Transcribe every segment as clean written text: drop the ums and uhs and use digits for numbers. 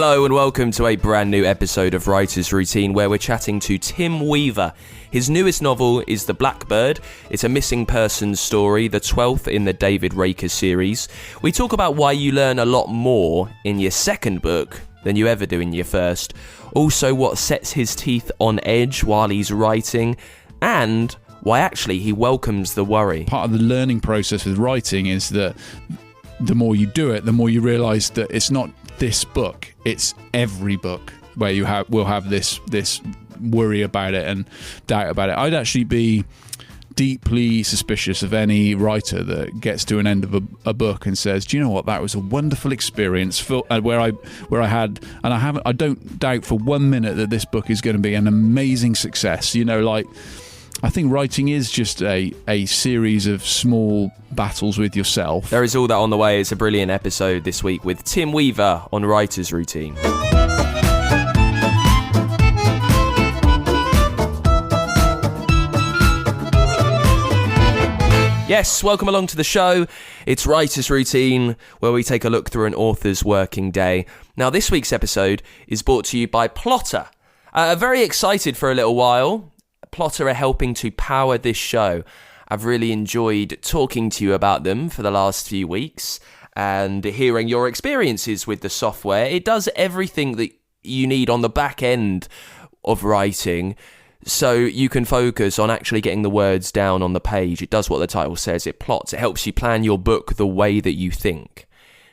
Hello and welcome to a brand new episode of Writer's Routine where we're chatting to Tim Weaver. His newest novel is The Blackbird. It's a missing persons story, the 12th in the David Raker series. We talk about why you learn a lot more in your second book than you ever do in your first. Also what sets his teeth on edge while he's writing, and why actually he welcomes the worry. Part of the learning process with writing is that the more you do it, the more you realise that it's not this book, it's every book where you will have this worry about it and doubt about it. I'd actually be deeply suspicious of any writer that gets to an end of a book and says, "Do you know what? That was a wonderful experience." Where I don't doubt for 1 minute that this book is going to be an amazing success. You know, like, I think writing is just a series of small battles with yourself. There is all that on the way. It's a brilliant episode this week with Tim Weaver on Writer's Routine. Yes, welcome along to the show. It's Writer's Routine, where we take a look through an author's working day. Now, this week's episode is brought to you by Plotter. Very excited for a little while. Plotter are helping to power this show. I've really enjoyed talking to you about them for the last few weeks and hearing your experiences with the software. It does everything that you need on the back end of writing, so you can focus on actually getting the words down on the page. It does what the title says. It plots. It helps you plan your book the way that you think.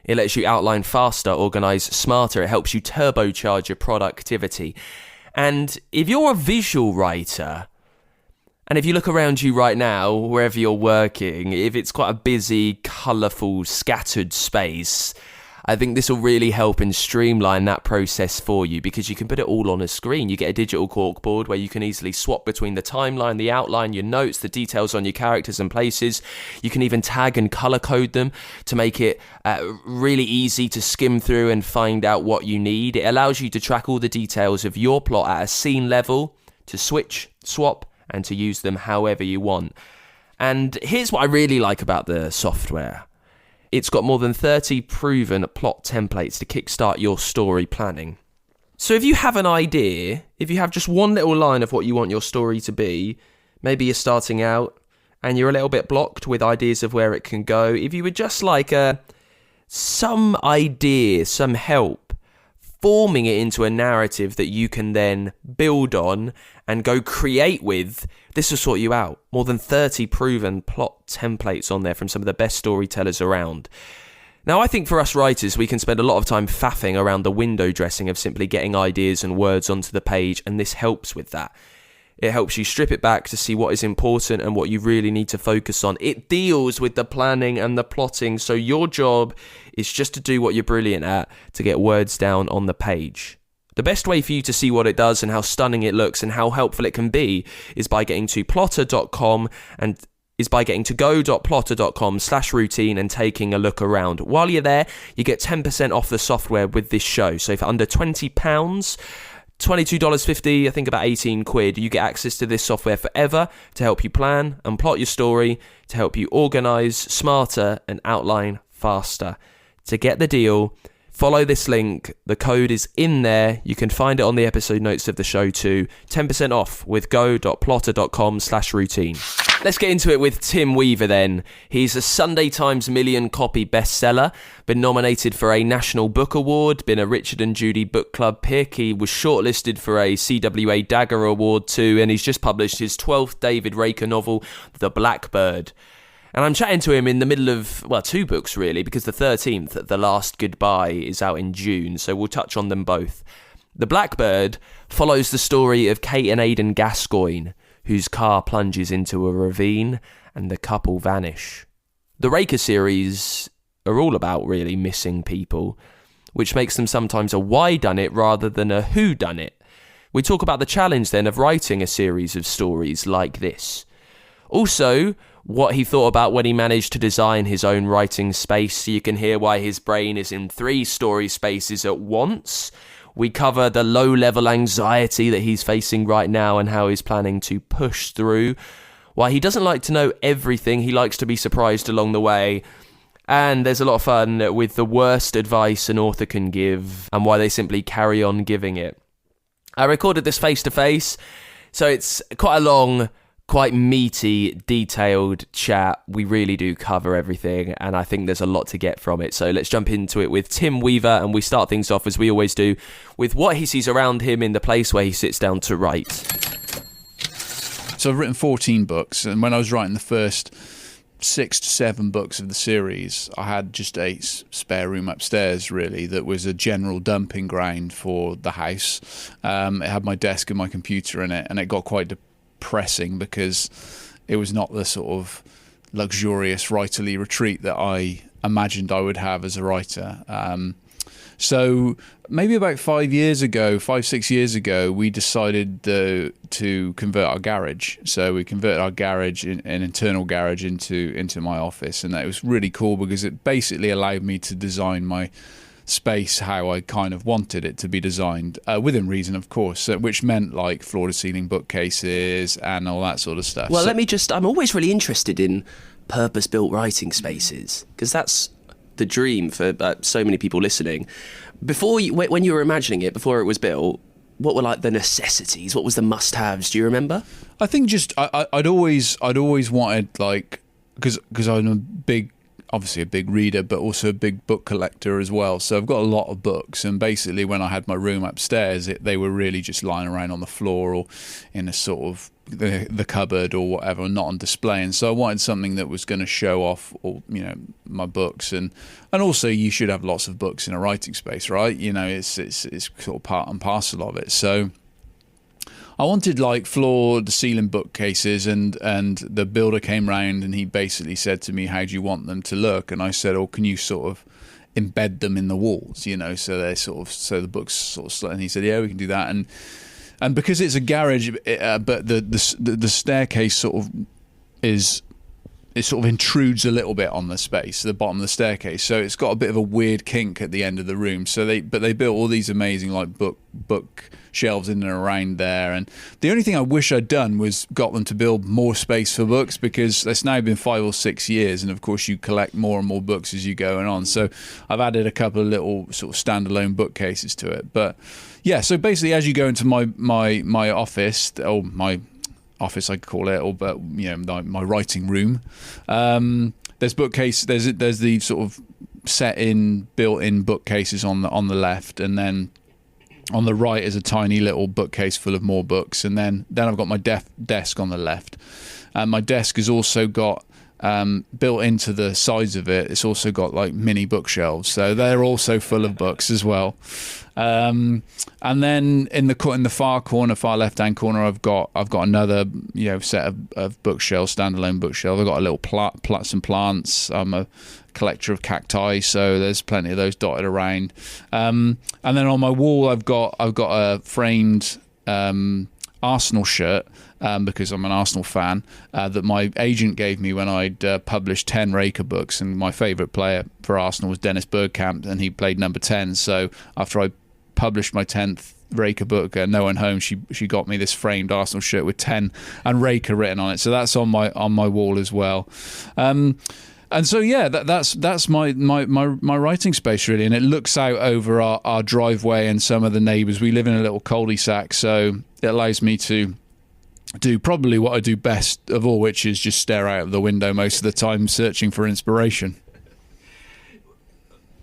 It lets you outline faster, organise smarter. It helps you turbocharge your productivity. And if you're a visual writer, and if you look around you right now, wherever you're working, if it's quite a busy, colourful, scattered space, I think this will really help and streamline that process for you, because you can put it all on a screen. You get a digital corkboard where you can easily swap between the timeline, the outline, your notes, the details on your characters and places. You can even tag and colour code them to make it really easy to skim through and find out what you need. It allows you to track all the details of your plot at a scene level, to switch, swap, and to use them however you want. And here's what I really like about the software. It's got more than 30 proven plot templates to kickstart your story planning. So if you have an idea, if you have just one little line of what you want your story to be, maybe you're starting out and you're a little bit blocked with ideas of where it can go, if you would just like some idea, some help, forming it into a narrative that you can then build on and go create with, this will sort you out. More than 30 proven plot templates on there from some of the best storytellers around. Now, I think for us writers, we can spend a lot of time faffing around the window dressing of simply getting ideas and words onto the page, and this helps with that. It helps you strip it back to see what is important and what you really need to focus on. It deals with the planning and the plotting, so your job is just to do what you're brilliant at, to get words down on the page. The best way for you to see what it does and how stunning it looks and how helpful it can be is by getting to plotter.com and is by getting to go.plotter.com/routine and taking a look around. While you're there, you get 10% off the software with this show. So for under £20, $22.50, I think about 18 quid, you get access to this software forever to help you plan and plot your story, to help you organise smarter and outline faster. To get the deal, follow this link. The code is in there. You can find it on the episode notes of the show too. 10% off with go.plotter.com/routine. Let's get into it with Tim Weaver then. He's a Sunday Times million copy bestseller, been nominated for a National Book Award, been a Richard and Judy book club pick. He was shortlisted for a CWA Dagger Award too, and he's just published his 12th David Raker novel, The Blackbird. And I'm chatting to him in the middle of, well, two books really, because the 13th, The Last Goodbye, is out in June, so we'll touch on them both. The Blackbird follows the story of Cate and Aidan Gascoigne, whose car plunges into a ravine and the couple vanish. The Raker series are all about really missing people, which makes them sometimes a whydunnit rather than a whodunnit. We talk about the challenge then of writing a series of stories like this. Also, what he thought about when he managed to design his own writing space, so you can hear why his brain is in 3 story spaces at once. We cover the low-level anxiety that he's facing right now and how he's planning to push through. Why he doesn't like to know everything, he likes to be surprised along the way. And there's a lot of fun with the worst advice an author can give and why they simply carry on giving it. I recorded this face-to-face, so it's quite a long, quite meaty, detailed chat. We really do cover everything, and I think there's a lot to get from it. So let's jump into it with Tim Weaver, and we start things off, as we always do, with what he sees around him in the place where he sits down to write. So I've written 14 books, and when I was writing the first 6 to 7 books of the series, I had just a spare room upstairs, really, that was a general dumping ground for the house. It had my desk and my computer in it, and it got quite depressing because it was not the sort of luxurious writerly retreat that I imagined I would have as a writer. So maybe about 5, 6 years ago, we decided to convert our garage. So we converted our garage, an internal garage, into my office, and that was really cool because it basically allowed me to design my space how I kind of wanted it to be designed, within reason, of course, which meant like floor-to-ceiling bookcases and all that sort of stuff. Well, I'm always really interested in purpose-built writing spaces, because that's the dream for so many people listening. When you were imagining it, before it was built, what were like the necessities? What was the must-haves? Do you remember? I think I'd always wanted, like, because I'm obviously a big reader, but also a big book collector as well. So I've got a lot of books, and basically when I had my room upstairs, they were really just lying around on the floor or in a sort of the cupboard or whatever, not on display. And so I wanted something that was going to show off, all, my books, and also you should have lots of books in a writing space, right? It's sort of part and parcel of it. So I wanted like floor-to-ceiling bookcases, and the builder came round and he basically said to me, "How do you want them to look?" And I said, "Oh, can you sort of embed them in the walls, so they're so the books sort of." And he said, "Yeah, we can do that." And because it's a garage, but the staircase sort of intrudes a little bit on the space, the bottom of the staircase. So it's got a bit of a weird kink at the end of the room. So they built all these amazing like book shelves in and around there. And the only thing I wish I'd done was got them to build more space for books, because it's now been 5 or 6 years, and of course you collect more and more books as you go on. So I've added a couple of little sort of standalone bookcases to it. But yeah, so basically as you go into my office, or my office I could call it, but my writing room, there's the sort of built-in bookcases on the left, and then on the right is a tiny little bookcase full of more books, and then I've got my desk on the left, and my desk has also got built into the sides of it. It's also got like mini bookshelves, so they're also full of books as well. And then in the far left-hand corner, I've got another set of bookshelves, standalone bookshelves. I've got a little some plants. I'm a collector of cacti, so there's plenty of those dotted around. And then on my wall, I've got a framed Arsenal shirt, because I'm an Arsenal fan, that my agent gave me when I'd published 10 Raker books, and my favourite player for Arsenal was Dennis Bergkamp, and he played number 10. So after I published my 10th Raker book, No One Home, she got me this framed Arsenal shirt with 10 and Raker written on it. So that's on my wall as well. And so yeah, that's my writing space really, and it looks out over our driveway and some of the neighbours. We live in a little cul-de-sac, so it allows me to do probably what I do best of all, which is just stare out of the window most of the time, searching for inspiration.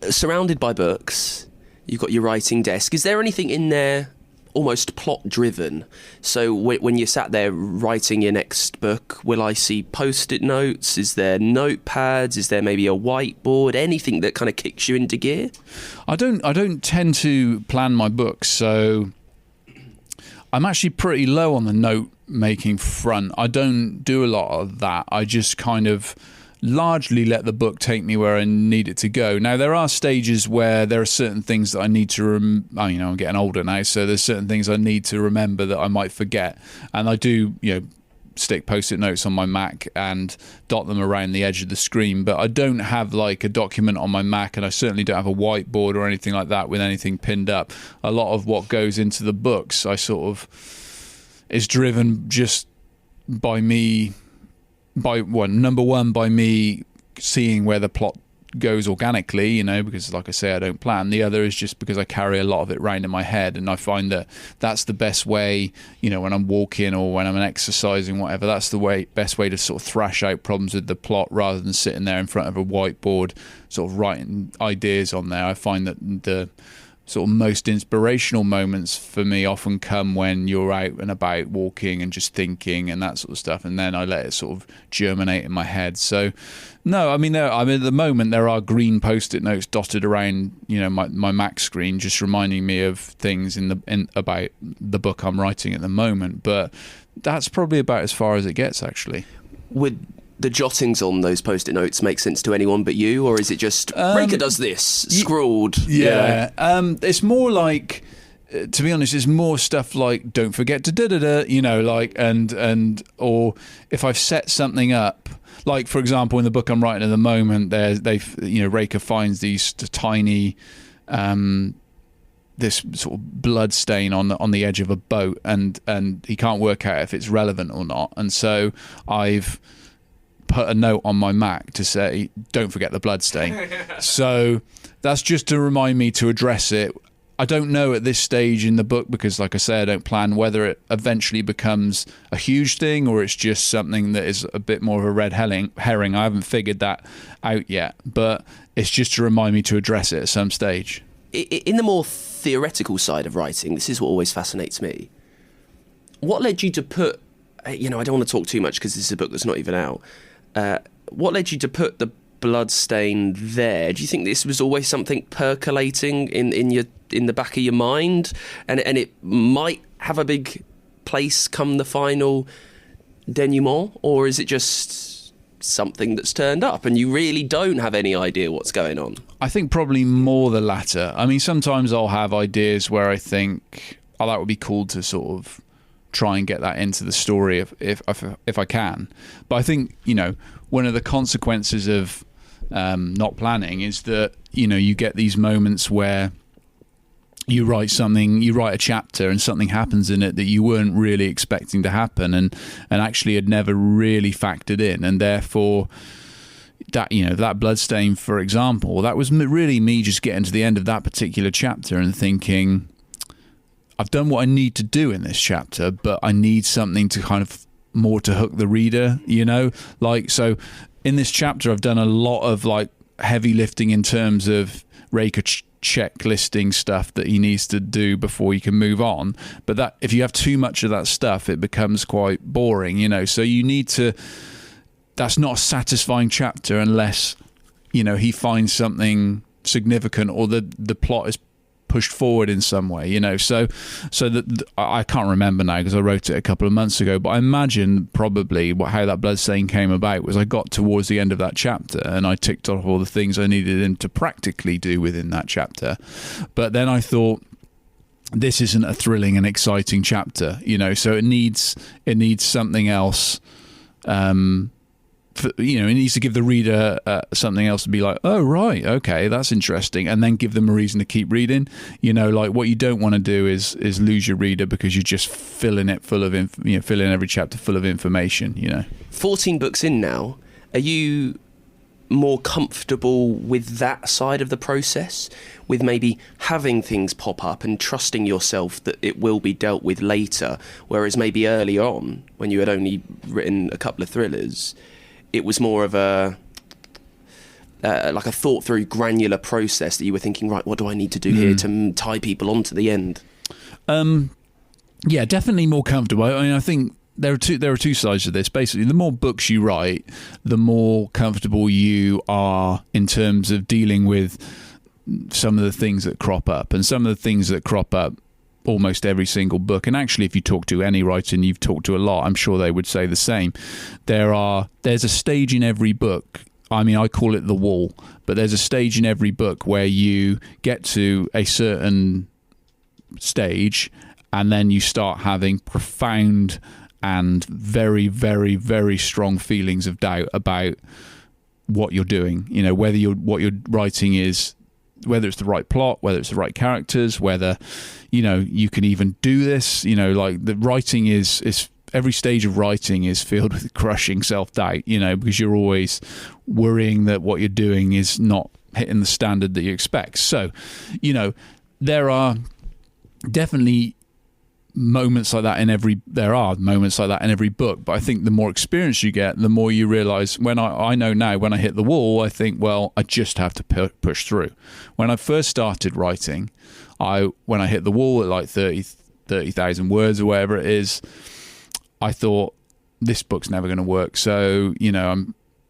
Surrounded by books, you've got your writing desk. Is there anything in there almost plot-driven? So when you're sat there writing your next book, will I see post-it notes? Is there notepads? Is there maybe a whiteboard? Anything that kind of kicks you into gear? I don't tend to plan my books, so I'm actually pretty low on the note-making front. I don't do a lot of that. I just kind of largely let the book take me where I need it to go. Now, there are stages where there are certain things that I need to I'm getting older now, so there's certain things I need to remember that I might forget. And I do, stick post-it notes on my Mac and dot them around the edge of the screen, but I don't have like a document on my Mac, and I certainly don't have a whiteboard or anything like that with anything pinned up. A lot of what goes into the books is driven just by me, by me seeing where the plot goes organically, you know, because like I say, I don't plan. The other is just because I carry a lot of it around in my head, and I find that that's the best way, you know, when I'm walking or when I'm exercising, whatever, that's the best way to sort of thrash out problems with the plot rather than sitting there in front of a whiteboard sort of writing ideas on there. I find that the sort of most inspirational moments for me often come when you're out and about walking and just thinking and that sort of stuff, and then I let it sort of germinate in my head. So no, I mean at the moment there are green post-it notes dotted around, you know, my Mac screen, just reminding me of things about the book I'm writing at the moment, but that's probably about as far as it gets, actually. Would the jottings on those post-it notes make sense to anyone but you, or is it just Raker does this scrawled? Yeah, it's more like, to be honest, it's more stuff like don't forget to da-da-da, you know, like and or if I've set something up, like for example in the book I'm writing at the moment, Raker finds these tiny this sort of blood stain on the edge of a boat, and he can't work out if it's relevant or not, and so I've put a note on my Mac to say don't forget the blood stain. So that's just to remind me to address it. I don't know at this stage in the book, because like I say, I don't plan, whether it eventually becomes a huge thing or it's just something that is a bit more of a red herring. I haven't figured that out yet, but it's just to remind me to address it at some stage. In the more theoretical side of writing, this is what always fascinates me. What led you to put, you know, I don't want to talk too much because this is a book that's not even out. What led you to put the blood stain there? Do you think this was always something percolating in the back of your mind, and it might have a big place come the final denouement, or is it just something that's turned up and you really don't have any idea what's going on? I think probably more the latter. I mean, sometimes I'll have ideas where I think, oh, that would be cool to sort of try and get that into the story if I can. But I think, you know, one of the consequences of not planning is that, you know, you get these moments where you write a chapter and something happens in it that you weren't really expecting to happen and actually had never really factored in, and therefore that, you know, that bloodstain, for example, that was really me just getting to the end of that particular chapter and thinking, I've done what I need to do in this chapter, but I need something to kind of more to hook the reader, you know? Like, so in this chapter, I've done a lot of like heavy lifting in terms of Raker checklisting stuff that he needs to do before he can move on. But that, if you have too much of that stuff, it becomes quite boring, you know? So you need to, that's not a satisfying chapter unless, you know, he finds something significant or the plot is pushed forward in some way, you know. So that I can't remember now because I wrote it a couple of months ago, but I imagine probably how that bloodstain came about was I got towards the end of that chapter and I ticked off all the things I needed him to practically do within that chapter. But then I thought, this isn't a thrilling and exciting chapter, you know, so it needs something else. You know, it needs to give the reader something else to be like, oh, right, okay, that's interesting, and then give them a reason to keep reading. You know, like what you don't want to do is lose your reader because you're just filling it full of, filling every chapter full of information, you know. 14 books in now, are you more comfortable with that side of the process, with maybe having things pop up and trusting yourself that it will be dealt with later, whereas maybe early on, when you had only written a couple of thrillers, it was more of a like a thought through granular process that you were thinking, right, what do I need to do here to tie people on to the end? Yeah, definitely more comfortable. I mean, I think there are two sides to this. Basically, the more books you write, the more comfortable you are in terms of dealing with some of the things that crop up, and some of the things that crop up almost every single book. And actually, if you talk to any writer, and you've talked to a lot, I'm sure they would say the same. There's a stage in every book. I mean, I call it the wall, but there's a stage in every book where you get to a certain stage and then you start having profound and very, very, very strong feelings of doubt about what you're doing. You know, whether what you're writing is, whether it's the right plot, whether it's the right characters, whether, you know, you can even do this. You know, like the writing is every stage of writing is filled with crushing self-doubt, because you're always worrying that what you're doing is not hitting the standard that you expect. So, there are definitely moments like that in every book, but I think the more experience you get, the more you realize, when I know now, when I hit the wall, I think, well, I just have to push through. When I first started writing, when I hit the wall at like 30,000 words or whatever it is, I thought, this book's never going to work, so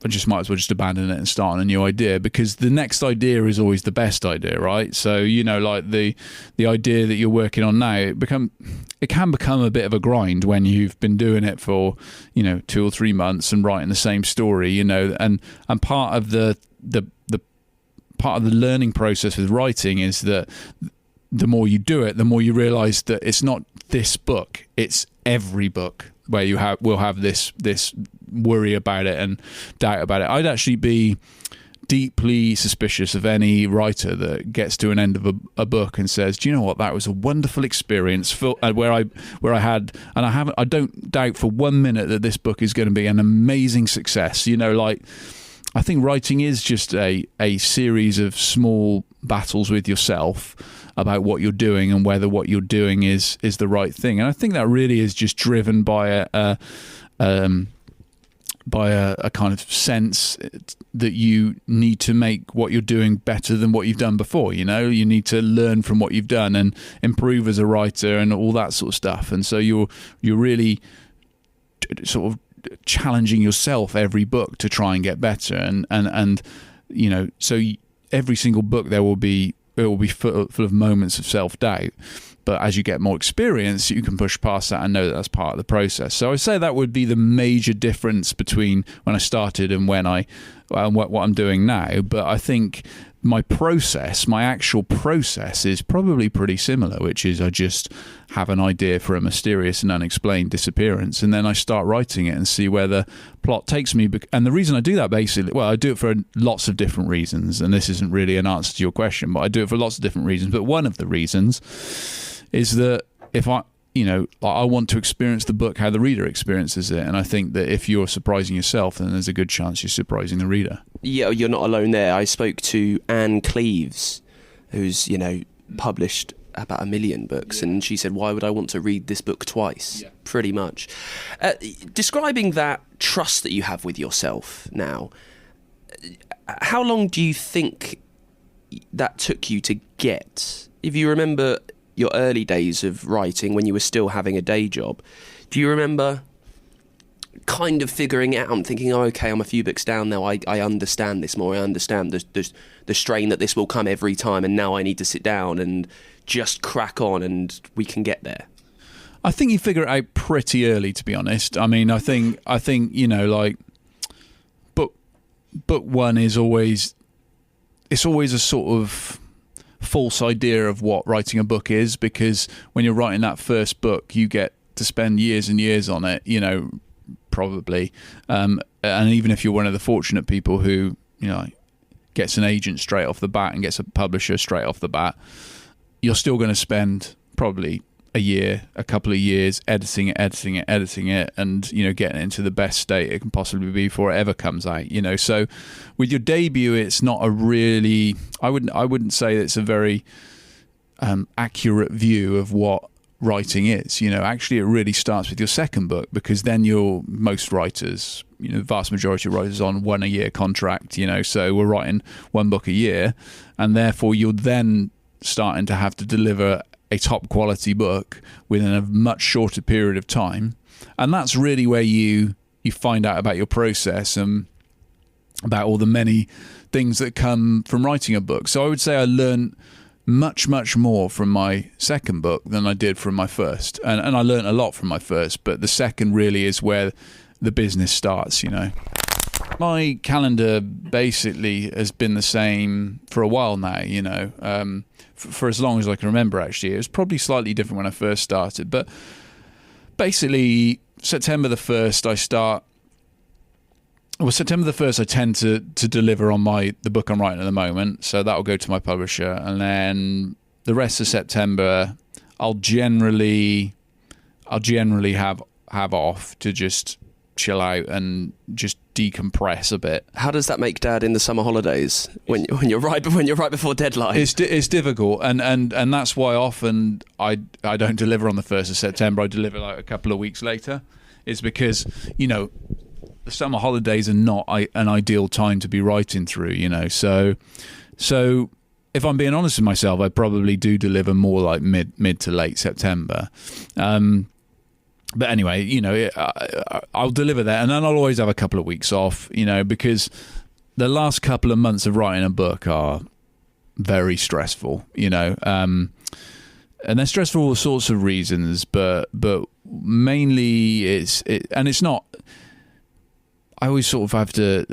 I just might as well just abandon it and start on a new idea, because the next idea is always the best idea, right? So, like the idea that you're working on now, it can become a bit of a grind when you've been doing it for, 2 or 3 months and writing the same story, and part of the learning process with writing is that the more you do it, the more you realize that it's not this book, it's every book where will have this worry about it and doubt about it. I'd actually be deeply suspicious of any writer that gets to an end of a book and says, "Do you know what? That was a wonderful experience." Where I don't doubt for 1 minute that this book is going to be an amazing success. I think writing is just a series of small battles with yourself about what you're doing and whether what you're doing is the right thing. And I think that really is just driven by a kind of sense that you need to make what you're doing better than what you've done before. You need to learn from what you've done and improve as a writer and all that sort of stuff. And so you're really sort of challenging yourself every book to try and get better. And so every single book it will be full of moments of self-doubt. But as you get more experience, you can push past that and know that that's part of the process. So I'd say that would be the major difference between when I started and what I'm doing now. But I think my actual process is probably pretty similar, which is I just have an idea for a mysterious and unexplained disappearance, and then I start writing it and see where the plot takes me. And the reason I do that, basically, well, I do it for lots of different reasons, and this isn't really an answer to your question, but I do it for lots of different reasons. But one of the reasons is that if I want to experience the book how the reader experiences it, and I think that if you're surprising yourself, then there's a good chance you're surprising the reader. Yeah, you're not alone there. I spoke to Anne Cleves, who's published about 1 million books, and she said, "Why would I want to read this book twice?" Yeah. Pretty much. Describing that trust that you have with yourself now, how long do you think that took you to get? If you remember your early days of writing when you were still having a day job, do you remember kind of figuring it out and thinking, "Oh, okay, I'm a few books down now, I understand this more, I understand the strain that this will come every time, and now I need to sit down and just crack on and we can get there"? I think you figure it out pretty early, to be honest. I mean, I think like book one is always a sort of false idea of what writing a book is, because when you're writing that first book, you get to spend years and years on it, probably. And even if you're one of the fortunate people who, gets an agent straight off the bat and gets a publisher straight off the bat, you're still going to spend probably a year, a couple of years editing it, and getting it into the best state it can possibly be before it ever comes out. So with your debut, it's not a really, I wouldn't say it's a very accurate view of what writing is. Actually, it really starts with your second book, because then most writers, the vast majority of writers on 1 a year contract. So we're writing 1 book a year, and therefore you're then starting to have to deliver a top quality book within a much shorter period of time. And that's really where you find out about your process and about all the many things that come from writing a book. So I would say I learned much, much more from my second book than I did from my first. And I learned a lot from my first, but the second really is where the business starts, My calendar basically has been the same for a while now, for as long as I can remember, actually. It was probably slightly different when I first started, but basically September the 1st I tend to deliver on the book I'm writing at the moment, so that'll go to my publisher, and then the rest of September I'll generally have have off to just chill out and just decompress a bit. How does that make Dad in the summer holidays when you're right before deadline? It's difficult, and that's why often I don't deliver on the 1st of September. I deliver like a couple of weeks later. It's because, you know, the summer holidays are not an ideal time to be writing through, you know. So if I'm being honest with myself, I probably do deliver more like mid to late September. But anyway, you know, I'll deliver that, and then I'll always have a couple of weeks off, you know, because the last couple of months of writing a book are very stressful, you know, and they're stressful for all sorts of reasons, but mainly it's not. I always sort of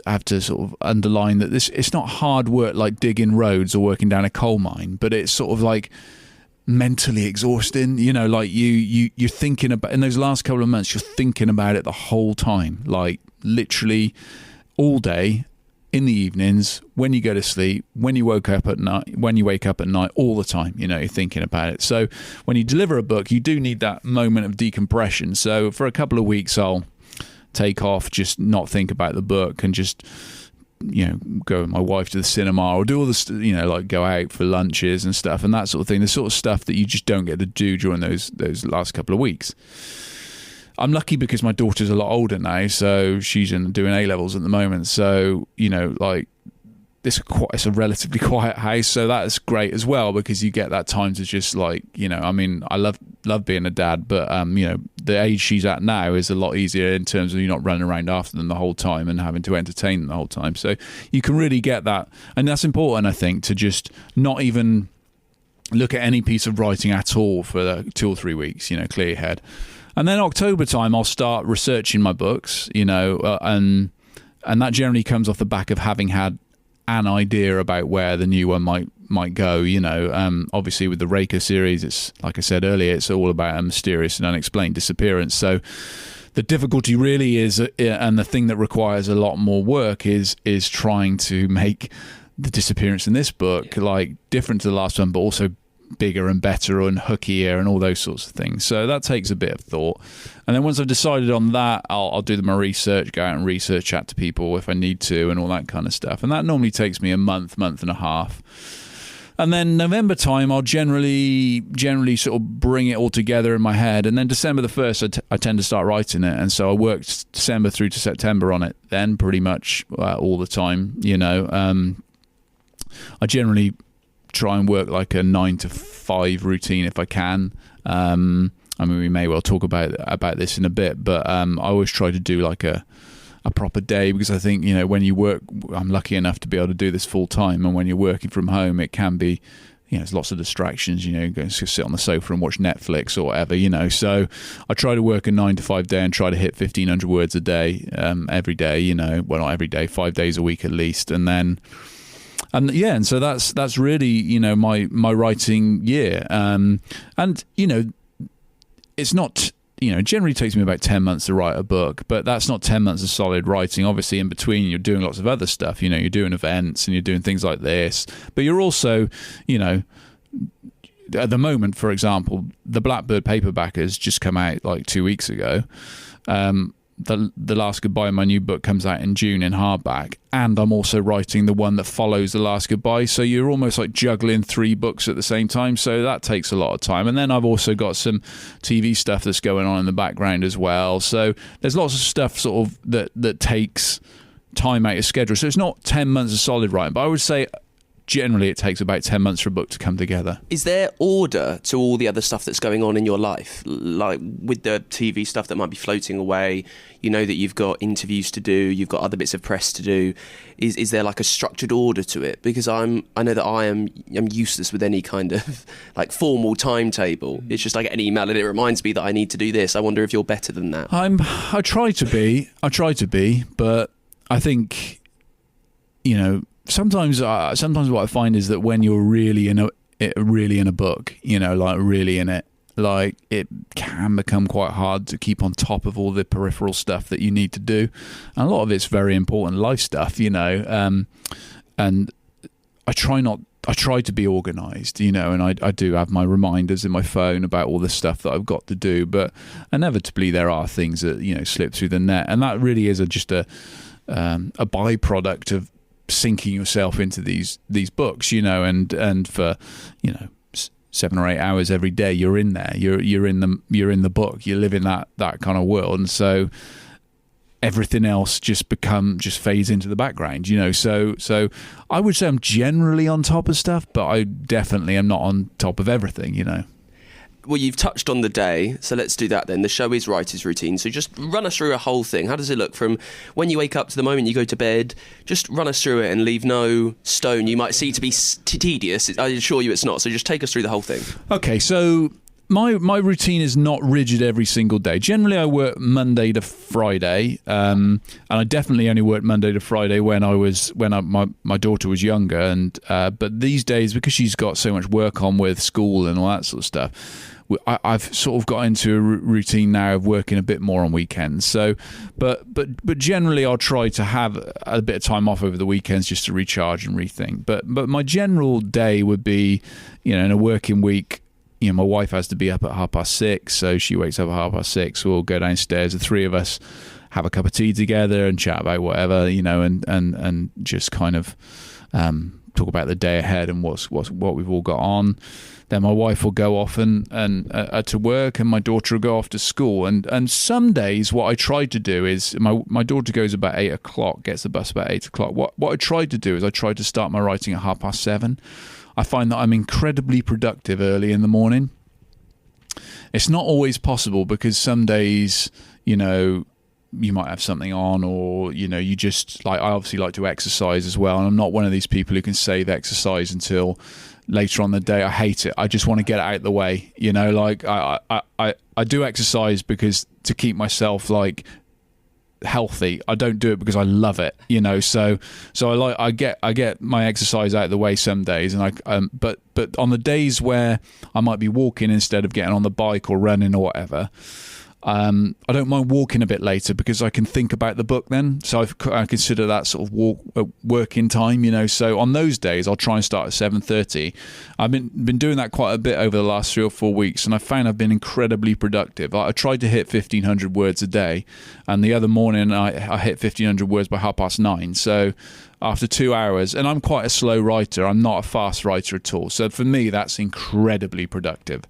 have to sort of underline that it's not hard work like digging roads or working down a coal mine, but it's sort of like mentally exhausting, you know, like you're thinking about, in those last couple of months, you're thinking about it the whole time, like literally all day, in the evenings, when you go to sleep, when you wake up at night, all the time, you know, you're thinking about it. So when you deliver a book, you do need that moment of decompression. So for a couple of weeks, I'll take off, just not think about the book, and just, you know, go with my wife to the cinema, or do all this, you know, like go out for lunches and stuff and that sort of thing, the sort of stuff that you just don't get to do during those last couple of weeks. I'm lucky because my daughter's a lot older now, so she's doing A-levels at the moment, so, you know, like it's a relatively quiet house, so that's great as well, because you get that time to just, like, you know, I mean, I love being a dad, but you know, the age she's at now is a lot easier in terms of you're not running around after them the whole time and having to entertain them the whole time, so you can really get that. And that's important, I think, to just not even look at any piece of writing at all for 2 or 3 weeks, you know, clear your head. And then October time, I'll start researching my books, you know, and that generally comes off the back of having had an idea about where the new one might go, you know. Obviously with the Raker series, it's, like I said earlier, it's all about a mysterious and unexplained disappearance. So the difficulty really is, and the thing that requires a lot more work is trying to make the disappearance in this book like different to the last one, but also bigger and better and hookier and all those sorts of things. So that takes a bit of thought. And then once I've decided on that, I'll do my research, go out and research, chat to people if I need to, and all that kind of stuff. And that normally takes me a month and a half. And then November time, I'll generally sort of bring it all together in my head. And then December the 1st, I tend to start writing it. And so I worked December through to September on it then, pretty much all the time, you know. I generally try and work like a 9 to 5 routine if I can. I mean, we may well talk about this in a bit, but I always try to do like a proper day, because I think, you know, when you work, I'm lucky enough to be able to do this full time, and when you're working from home, it can be, you know, there's lots of distractions, you know, you go and sit on the sofa and watch Netflix or whatever, you know. So I try to work a 9 to 5 day and try to hit 1,500 words a day, every day, you know, well, not every day, 5 days a week at least. And so that's really, you know, my writing year. And, you know, it's not, you know, generally takes me about 10 months to write a book, but that's not 10 months of solid writing. Obviously, in between, you're doing lots of other stuff. You know, you're doing events and you're doing things like this, but you're also, you know, at the moment, for example, the Blackbird paperback has just come out like 2 weeks ago. The Last Goodbye, my new book, comes out in June in hardback, and I'm also writing the one that follows The Last Goodbye, so you're almost like juggling 3 books at the same time, so that takes a lot of time. And then I've also got some TV stuff that's going on in the background as well, so there's lots of stuff sort of that takes time out of schedule. So it's not 10 months of solid writing, but I would say generally it takes about 10 months for a book to come together. Is there order to all the other stuff that's going on in your life? Like with the TV stuff that might be floating away, you know that you've got interviews to do, you've got other bits of press to do. Is there like a structured order to it? Because I know that I'm useless with any kind of like formal timetable. It's just I get an email and it reminds me that I need to do this. I wonder if you're better than that. I try to be, but I think, you know, Sometimes what I find is that when you're really in a book, you know, like really in it, like it can become quite hard to keep on top of all the peripheral stuff that you need to do, and a lot of it's very important life stuff, you know. And I try not I try to be organised, and I do have my reminders in my phone about all the stuff that I've got to do, but inevitably there are things that slip through the net, and that really is just a byproduct of sinking yourself into these books, and for 7 or 8 hours every day you're in there, you're in the book, you live in that kind of world, and so everything else just fades into the background, so I would say I'm generally on top of stuff, but I definitely am not on top of everything. Well, you've touched on the day, so let's do that then. The show is writer's routine, so just run us through a whole thing. How does it look from when you wake up to the moment you go to bed? Just run us through it and leave no stone you might see to be tedious. I assure you it's not, so just take us through the whole thing. Okay, so my routine is not rigid every single day. Generally, I work Monday to Friday, and I definitely only worked Monday to Friday when my daughter was younger. And but these days, because she's got so much work on with school and all that sort of stuff, I've sort of got into a routine now of working a bit more on weekends. So, but generally, I'll try to have a bit of time off over the weekends just to recharge and rethink. But my general day would be, in a working week. My wife has to be up at 6:30, so she wakes up at 6:30. We'll go downstairs, the three of us have a cup of tea together and chat about whatever, and just kind of talk about the day ahead and what we've all got on. Then my wife will go off and to work, and my daughter will go off to school. And some days, what I try to do is my daughter goes about 8:00, gets the bus about 8:00. What I try to do is I try to start my writing at 7:30. I find that I'm incredibly productive early in the morning. It's not always possible because some days, you might have something on, or, you just I obviously like to exercise as well. And I'm not one of these people who can save exercise until later on the day. I hate it. I just want to get it out of the way. I do exercise because to keep myself healthy. I don't do it because I love it, so I get my exercise out of the way some days, and but on the days where I might be walking instead of getting on the bike or running or whatever, I don't mind walking a bit later because I can think about the book then. So I consider that sort of working time, So on those days, I'll try and start at 7:30. I've been doing that quite a bit over the last 3 or 4 weeks, and I found I've been incredibly productive. I tried to hit 1,500 words a day, and the other morning I hit 1,500 words by 9:30. So after 2 hours, and I'm quite a slow writer. I'm not a fast writer at all. So for me, that's incredibly productive.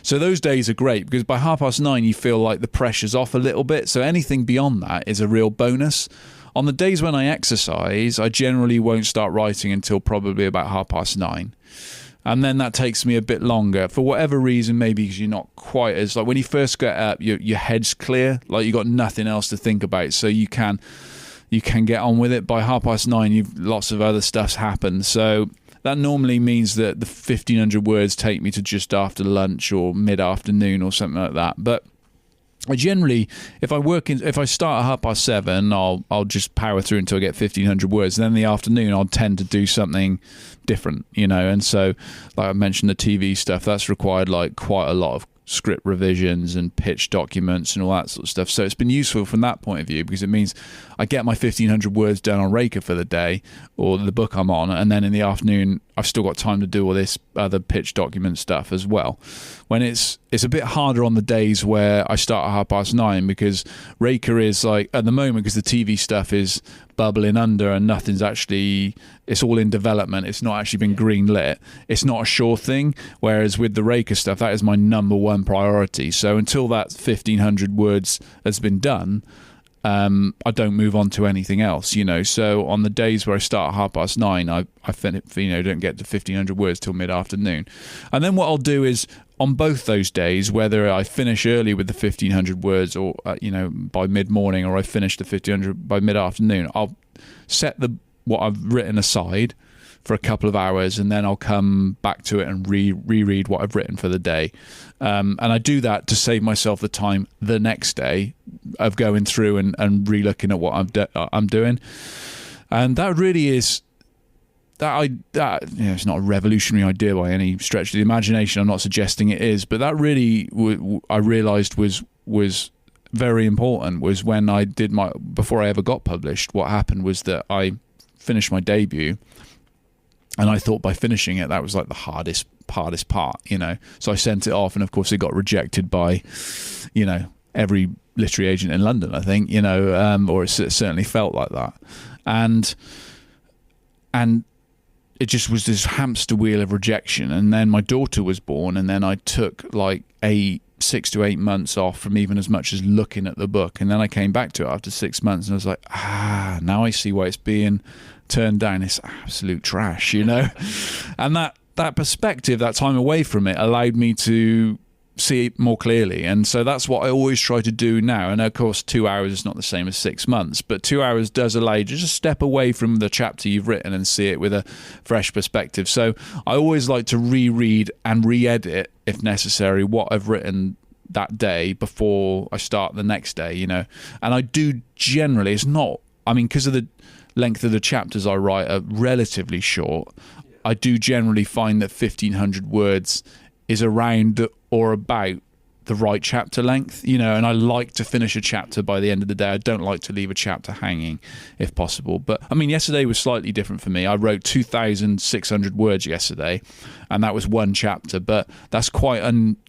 So those days are great because by 9:30 you feel like the pressure's off a little bit. So anything beyond that is a real bonus. On the days when I exercise, I generally won't start writing until probably about 9:30. And then that takes me a bit longer. For whatever reason, maybe because you're not quite as... when you first get up, your head's clear. You've got nothing else to think about. So you can get on with it. By 9:30, lots of other stuff's happened. So... that normally means that the 1,500 words take me to just after lunch or mid-afternoon or something like that. But I generally, if I start at 7:30, I'll just power through until I get 1,500 words. And then in the afternoon, I'll tend to do something different, And so, like I mentioned, the TV stuff, that's required quite a lot of script revisions and pitch documents and all that sort of stuff. So it's been useful from that point of view because it means I get my 1,500 words done on Raker for the day or the book I'm on, and then in the afternoon I've still got time to do all this other pitch document stuff as well. When it's a bit harder on the days where I start at 9:30 because Raker is at the moment, because the TV stuff is bubbling under and nothing's actually, it's all in development, it's not actually been green lit, it's not a sure thing, whereas with the Raker stuff, that is my number one priority. So until that 1,500 words has been done, I don't move on to anything else, So on the days where I start at 9:30, I don't get to 1,500 words till mid-afternoon. And then what I'll do is, on both those days, whether I finish early with the 1,500 words or, by mid-morning, or I finish the 1,500 by mid-afternoon, I'll set what I've written aside for a couple of hours, and then I'll come back to it and reread what I've written for the day. And I do that to save myself the time the next day of going through and re-looking at what I'm doing. And that really is... it's not a revolutionary idea by any stretch of the imagination. I'm not suggesting it is, but that really I realised was very important. Was when I did before I ever got published. What happened was that I finished my debut, And I thought by finishing it, that was like the hardest part, you know. So I sent it off, and of course it got rejected by, you know, every literary agent in London, I think, you know, or it certainly felt like that. And it just was this hamster wheel of rejection. And then my daughter was born, and then I took like 6 to 8 months off from even as much as looking at the book. And then I came back to it after 6 months, and I was like, now I see why it's being turned down. It's absolute trash, you know. And that perspective, that time away from it, allowed me to see it more clearly. And so that's what I always try to do now. And of course 2 hours is not the same as 6 months, but 2 hours does allow you to just step away from the chapter you've written and see it with a fresh perspective. So I always like to reread and re-edit, if necessary, what I've written that day before I start the next day, you know. And I do generally, it's not, I mean, because of the length of the chapters I write are relatively short, I do generally find that 1,500 words is around or about the right chapter length, you know, and I like to finish a chapter by the end of the day. I don't like to leave a chapter hanging if possible. But I mean, yesterday was slightly different for me. I wrote 2,600 words yesterday, and that was one chapter, but that's quite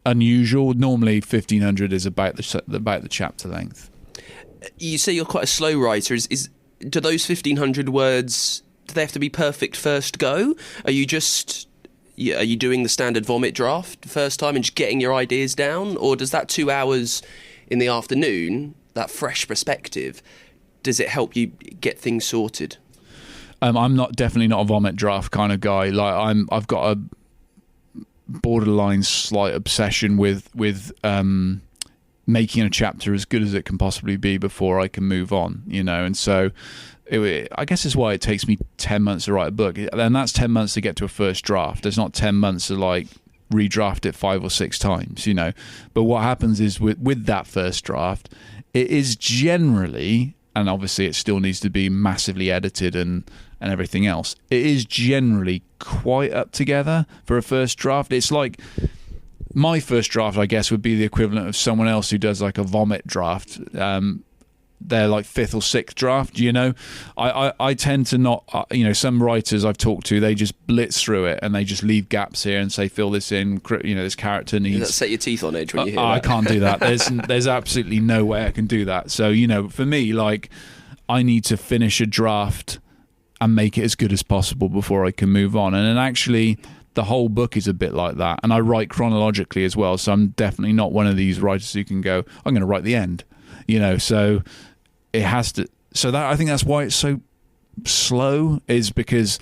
unusual. Normally 1,500 is about the chapter length. You say you're quite a slow writer. Do those 1,500 words, do they have to be perfect first go? Are you doing the standard vomit draft first time and just getting your ideas down? Or does that 2 hours in the afternoon, that fresh perspective, does it help you get things sorted? I'm definitely not a vomit draft kind of guy. Like I've got a borderline slight obsession with making a chapter as good as it can possibly be before I can move on, you know. And so I guess it's why it takes me 10 months to write a book, and that's 10 months to get to a first draft. There's not 10 months to like redraft it 5 or 6 times, you know. But what happens is with that first draft, it is generally, and obviously it still needs to be massively edited and everything else, it is generally quite up together for a first draft. It's like my first draft, I guess, would be the equivalent of someone else who does like a vomit draft. They're like 5th or 6th draft, you know. I tend to not, you know, some writers I've talked to, they just blitz through it and they just leave gaps here and say, fill this in, you know, this character needs... Does that set your teeth on edge when you hear that? I can't do that. There's absolutely no way I can do that. So, you know, for me, like, I need to finish a draft and make it as good as possible before I can move on. And then actually, the whole book is a bit like that. And I write chronologically as well, so I'm definitely not one of these writers who can go, I'm going to write the end, you know. So it has to, so that, I think that's why it's so slow, is because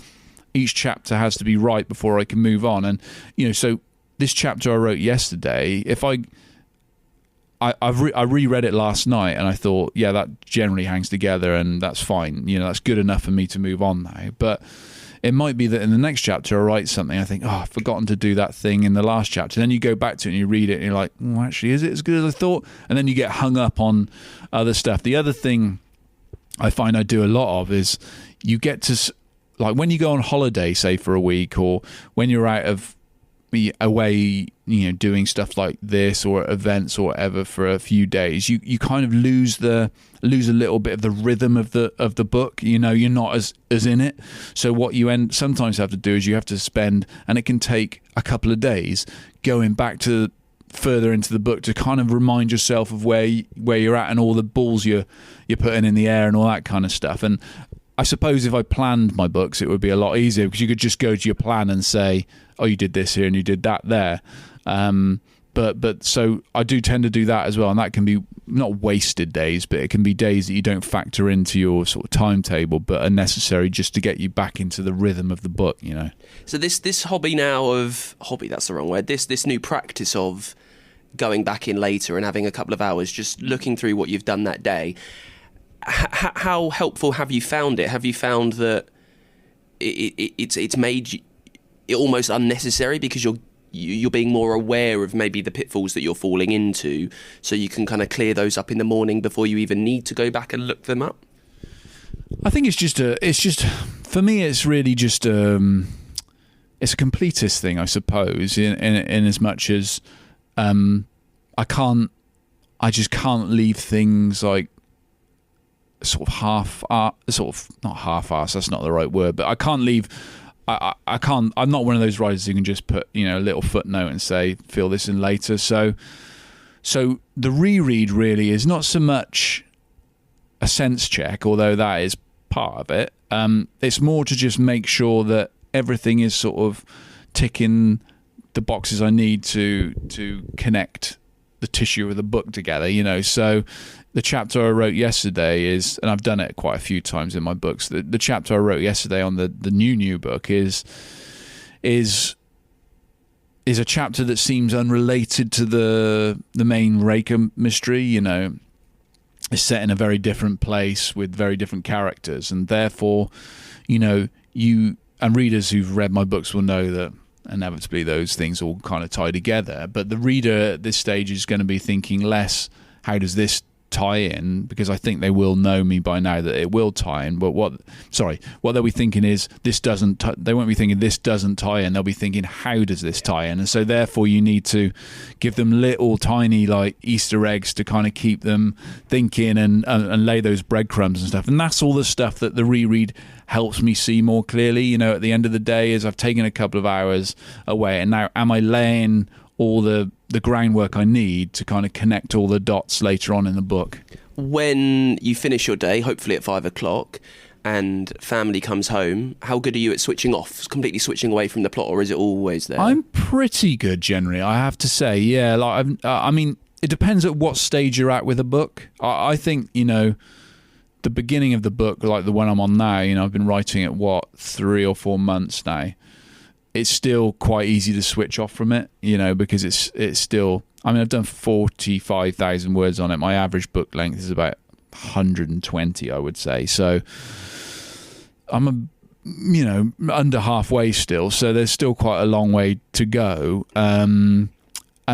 each chapter has to be right before I can move on. And, you know, so this chapter I wrote yesterday, if I reread it last night and I thought, yeah, that generally hangs together and that's fine, you know, that's good enough for me to move on now. But it might be that in the next chapter I write something, I think, I've forgotten to do that thing in the last chapter. Then you go back to it and you read it and you're like, actually, is it as good as I thought? And then you get hung up on other stuff. The other thing I find I do a lot of is you get to, like, when you go on holiday, say for a week, or when you're away, you know, doing stuff like this or events or whatever for a few days, you kind of lose a little bit of the rhythm of the book. You know, you're not as in it. So what you sometimes have to do is you have to spend, and it can take a couple of days, going back to further into the book to kind of remind yourself of where you're at and all the balls you're putting in the air and all that kind of stuff. And I suppose if I planned my books, it would be a lot easier, because you could just go to your plan and say, oh, you did this here and you did that there. But so I do tend to do that as well, and that can be not wasted days, but it can be days that you don't factor into your sort of timetable, but are necessary just to get you back into the rhythm of the book, you know. So this hobby now of that's the wrong word. This new practice of going back in later and having a couple of hours just looking through what you've done that day. How helpful have you found it? Have you found that it's made it almost unnecessary because you're being more aware of maybe the pitfalls that you're falling into, so you can kind of clear those up in the morning before you even need to go back and look them up? I think it's just for me, it's really just it's a completist thing, I suppose, in as much as I just can't leave things like not half-assed, that's not the right word, but I can't leave I can't. I'm not one of those writers who can just put a little footnote and say fill this in later. So the reread really is not so much a sense check, although that is part of it. It's more to just make sure that everything is sort of ticking the boxes I need to connect the tissue of the book together. So the chapter I wrote yesterday is, and I've done it quite a few times in my books, the chapter I wrote yesterday on the new book is a chapter that seems unrelated to the main Raker mystery. It's set in a very different place with very different characters, and therefore, you and readers who've read my books will know that inevitably those things all kind of tie together. But the reader at this stage is going to be thinking less, how does this tie in? Because I think they will know me by now that it will tie in. But what they'll be thinking is this doesn't. They won't be thinking this doesn't tie in. They'll be thinking, how does this tie in? And so therefore you need to give them little tiny like Easter eggs to kind of keep them thinking and lay those breadcrumbs and stuff. And that's all the stuff that the reread helps me see more clearly. At the end of the day, is I've taken a couple of hours away, and now am I laying all the groundwork I need to kind of connect all the dots later on in the book. When you finish your day, hopefully at 5 o'clock, and family comes home, how good are you at switching off, completely switching away from the plot, or is it always there? I'm pretty good generally, I have to say. Yeah, like I mean, it depends at what stage you're at with a book. I think the beginning of the book, like the one I'm on now, I've been writing it 3 or 4 months now. It's still quite easy to switch off from it, because it's still. I mean, I've done 45,000 words on it. My average book length is about 120, I would say. So I'm under halfway still. So there's still quite a long way to go. And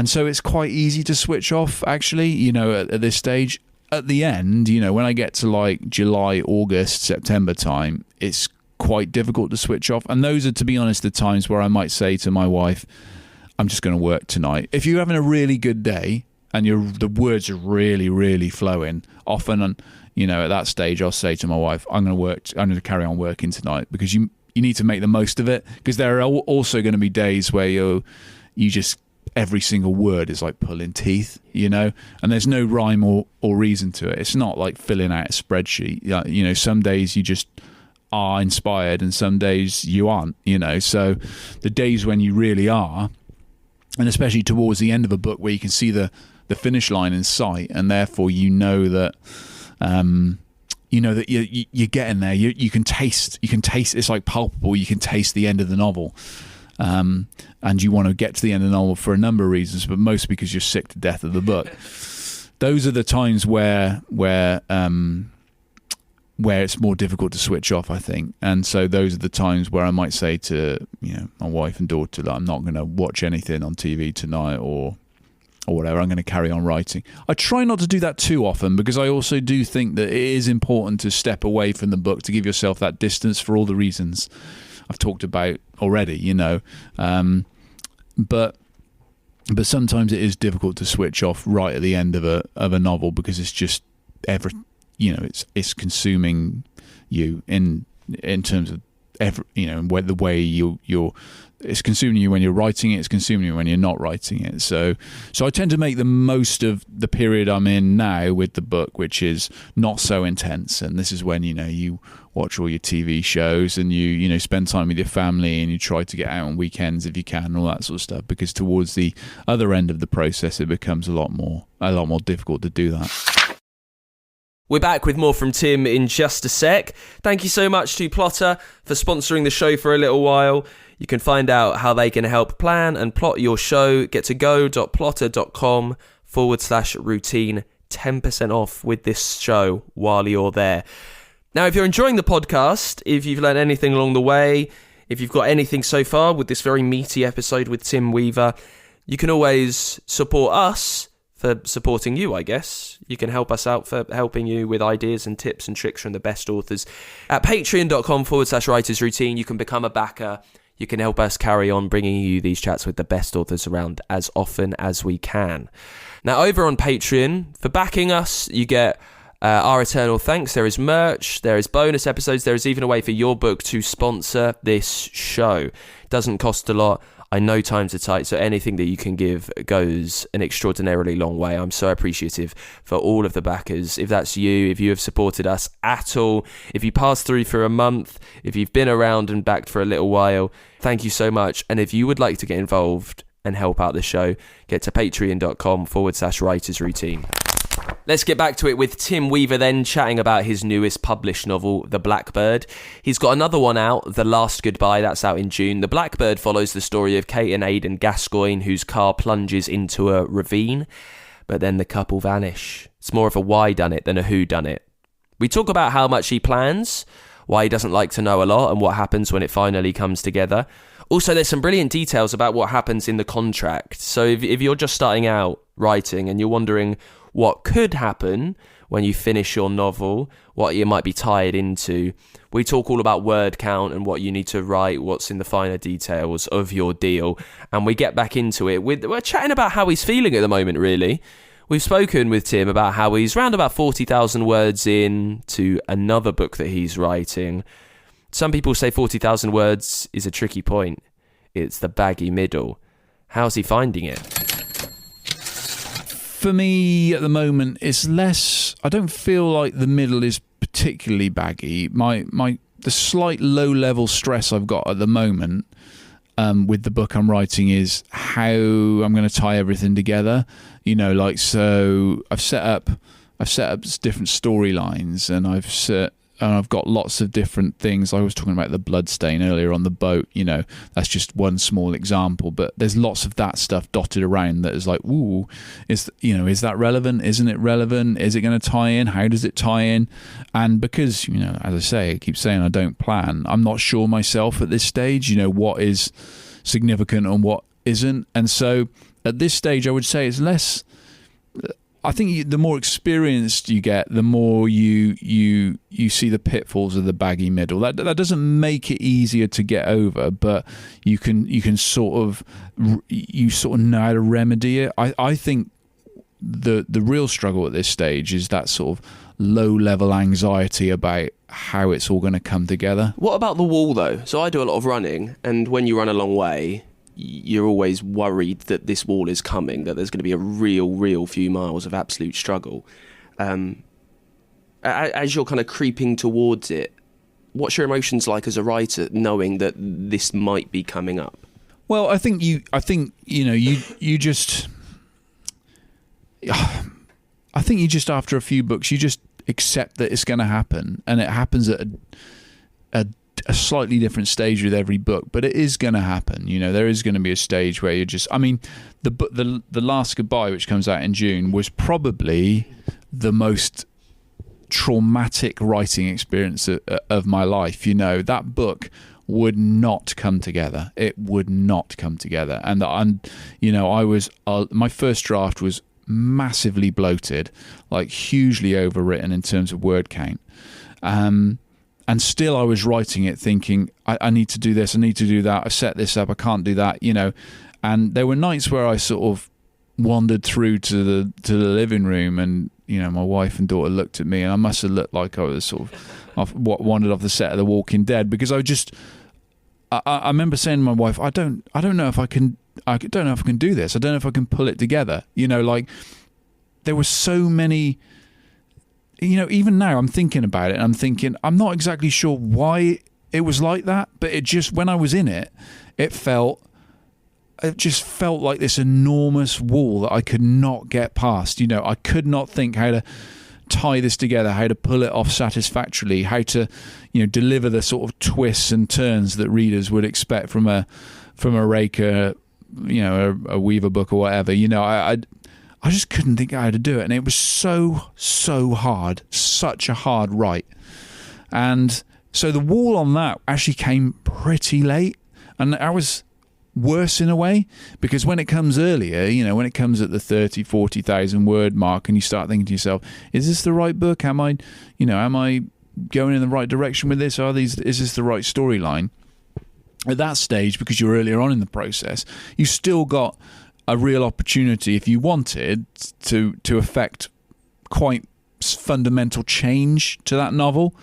so it's quite easy to switch off, actually. At this stage. At the end, when I get to like July, August, September time, it's quite difficult to switch off. And those are, to be honest, the times where I might say to my wife, I'm just going to work tonight. If you're having a really good day and the words are really, really flowing, often, at that stage, I'll say to my wife, I'm going to carry on working tonight, because you need to make the most of it. Because there are also going to be days where you just, every single word is like pulling teeth, and there's no rhyme or reason to it. It's not like filling out a spreadsheet. Some days you just are inspired and some days you aren't, so the days when you really are, and especially towards the end of a book where you can see the finish line in sight, and therefore that you're getting there, you can taste, it's like palpable, you can taste the end of the novel. And you want to get to the end of the novel for a number of reasons, but mostly because you're sick to death of the book. Those are the times where it's more difficult to switch off, I think. And so those are the times where I might say to my wife and daughter that I'm not going to watch anything on TV tonight or whatever. I'm going to carry on writing. I try not to do that too often, because I also do think that it is important to step away from the book, to give yourself that distance for all the reasons I've talked about already, but sometimes it is difficult to switch off right at the end of a novel, because it's just it's consuming you in terms of the way you're. It's consuming you when you're writing it. It's consuming you when you're not writing it. So I tend to make the most of the period I'm in now with the book, which is not so intense. And this is when you watch all your TV shows and you spend time with your family, and you try to get out on weekends if you can, and all that sort of stuff. Because towards the other end of the process, it becomes a lot more difficult to do that. We're back with more from Tim in just a sec. Thank you so much to Plotter for sponsoring the show for a little while. You can find out how they can help plan and plot your show. Get to go.plotter.com/routine. 10% off with this show while you're there. Now, if you're enjoying the podcast, if you've learned anything along the way, if you've got anything so far with this very meaty episode with Tim Weaver, you can always support us for supporting you, I guess. You can help us out for helping you with ideas and tips and tricks from the best authors. At patreon.com/writersroutine, you can become a backer. You can help us carry on bringing you these chats with the best authors around as often as we can. Now, over on Patreon, for backing us, you get Our eternal thanks. There is merch, there is bonus episodes, there is even a way for your book to sponsor this show. Doesn't cost a lot. I know times are tight, so anything that you can give goes an extraordinarily long way. I'm so appreciative for all of the backers. If that's you, if you have supported us at all, if you passed through for a month, if you've been around and backed for a little while, thank you so much. And if you would like to get involved and help out the show, get to patreon.com/writers routine. Let's get back to it with Tim Weaver then, chatting about his newest published novel, The Blackbird. He's got another one out, The Last Goodbye, that's out in June. The Blackbird follows the story of Cate and Aidan Gascoigne, whose car plunges into a ravine, but then the couple vanish. It's more of a whydunnit than a whodunnit. We talk about how much he plans, why he doesn't like to know a lot, and what happens when it finally comes together. Also, there's some brilliant details about what happens in the contract. So if you're just starting out writing and you're wondering what could happen when you finish your novel, what you might be tied into, we talk all about word count and what you need to write, what's in the finer details of your deal, and we get back into it. We're chatting about how he's feeling at the moment, really. We've spoken with Tim about how he's around about 40,000 words in to another book that he's writing. Some people say 40,000 words is a tricky point. It's the baggy middle. How's he finding it? For me, at the moment, it's less. I don't feel like the middle is particularly baggy. The slight low-level stress I've got at the moment with the book I'm writing is how I'm going to tie everything together. So I've set up different storylines, and I've got lots of different things. I was talking about the bloodstain earlier on the boat. That's just one small example, but there's lots of that stuff dotted around that is like, ooh, is that relevant? Isn't it relevant? Is it going to tie in? How does it tie in? And because, as I say, I keep saying I don't plan, I'm not sure myself at this stage, what is significant and what isn't. And so at this stage, I would say it's less. I think the more experienced you get, the more you see the pitfalls of the baggy middle. That doesn't make it easier to get over, but you can sort of know how to remedy it. I think the real struggle at this stage is that sort of low level anxiety about how it's all going to come together. What about the wall though? So I do a lot of running, and when you run a long way, you're always worried that this wall is coming, that there's going to be a real few miles of absolute struggle. As you're kind of creeping towards it, what's your emotions like as a writer, knowing that this might be coming up? Well, I think you just after a few books, you just accept that it's going to happen, and it happens at a slightly different stage with every book, but it is going to happen. There is going to be a stage where you're just. I mean, the Last Goodbye, which comes out in June, was probably the most traumatic writing experience of my life. That book would not come together. It would not come together, and I was my first draft was massively bloated, like hugely overwritten in terms of word count. And still I was writing it thinking, I need to do this, I need to do that, I set this up, I can't do that, And there were nights where I sort of wandered through to the living room, and, my wife and daughter looked at me, and I must have looked like I was sort of wandered off the set of The Walking Dead, because I remember saying to my wife, I don't know if I can do this. I don't know if I can pull it together. There were so many. Even now I'm thinking about it, and I'm thinking I'm not exactly sure why it was like that, but it just, when I was in it, it just felt like this enormous wall that I could not get past. I could not think how to tie this together, how to pull it off satisfactorily, how to, deliver the sort of twists and turns that readers would expect from a Raker, a Weaver book or whatever. I just couldn't think how to do it, and it was so hard, such a hard write. And so the wall on that actually came pretty late, and I was worse in a way, because when it comes earlier, when it comes at the 30,000-40,000 word mark, and you start thinking to yourself, is this the right book? Am I going in the right direction with this? Is this the right storyline? At that stage, because you're earlier on in the process, you still got a real opportunity, if you wanted to affect quite fundamental change to that novel.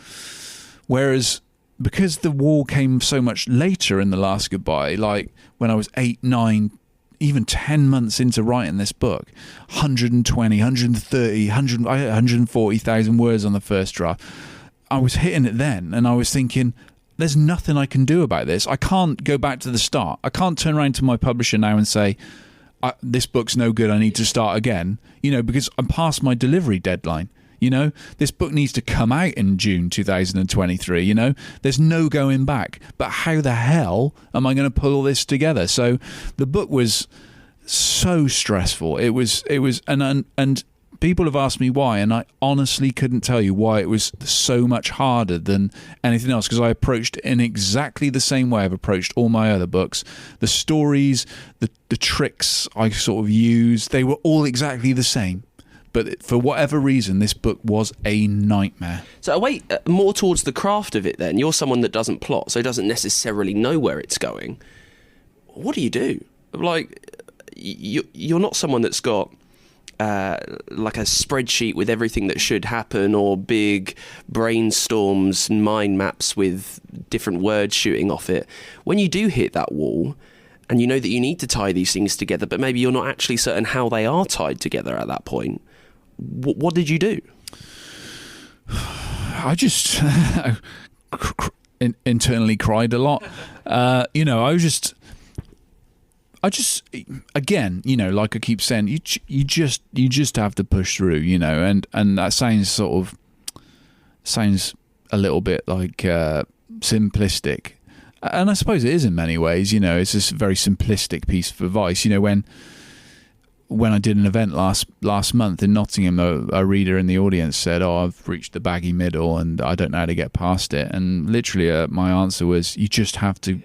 Whereas because The Wall came so much later in The Last Goodbye, like when I was 8, 9, even 10 months into writing this book, 120, 130, 140,000 words on the first draft, I was hitting it then, and I was thinking, there's nothing I can do about this. I can't go back to the start. I can't turn around to my publisher now and say, this book's no good, I need to start again, because I'm past my delivery deadline. This book needs to come out in June 2023. There's no going back. But how the hell am I going to pull all this together? So the book was so stressful. It was, and people have asked me why, and I honestly couldn't tell you why it was so much harder than anything else, because I approached it in exactly the same way I've approached all my other books. The stories, the tricks I sort of used, they were all exactly the same. But for whatever reason, this book was a nightmare. So more towards the craft of it then. You're someone that doesn't plot, so doesn't necessarily know where it's going. What do you do? Like, you're not someone that's got like a spreadsheet with everything that should happen, or big brainstorms and mind maps with different words shooting off it. When you do hit that wall, and you know that you need to tie these things together, but maybe you're not actually certain how they are tied together at that point, what did you do? I just internally cried a lot. I just again, like I keep saying, you just have to push through, and that sounds a little bit like simplistic, and I suppose it is in many ways. It's this very simplistic piece of advice. When I did an event last month in Nottingham, a reader in the audience said, I've reached the baggy middle and I don't know how to get past it. And literally my answer was, you just have to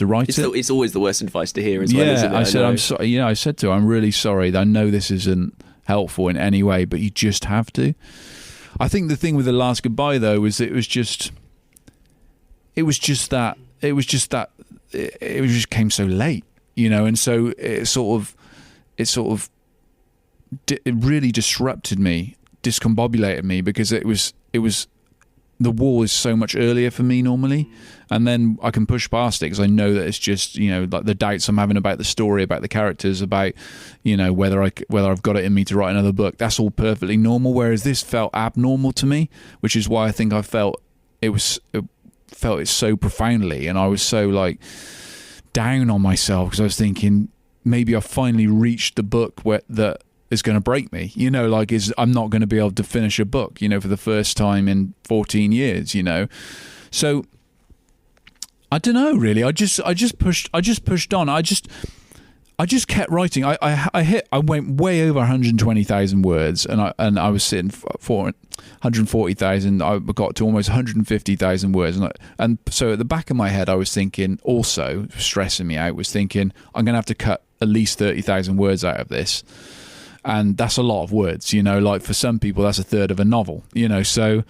write it. It's always the worst advice to hear as well, isn't it? I said, I'm sorry. I said to her, I'm really sorry. I know this isn't helpful in any way, but you just have to. I think the thing with The Last Goodbye, though, was it just came so late, and so it really disrupted me, discombobulated me, because it was The Wall is so much earlier for me normally, and then I can push past it because I know that it's just like the doubts I'm having about the story, about the characters, about whether I've got it in me to write another book. That's all perfectly normal. Whereas this felt abnormal to me, which is why I think I felt it so profoundly, and I was so like down on myself because I was thinking, maybe I finally reached the book that is going to break me. I'm not going to be able to finish a book, for the first time in 14 years. So I don't know, really. I just pushed on. I just kept writing. I went way over 120,000 words, and I was sitting for 140,000. I got to almost 150,000 words, and so at the back of my head, I was thinking, also stressing me out, was thinking, I'm going to have to cut at least 30,000 words out of this, and that's a lot of words. Like for some people, that's a third of a novel. So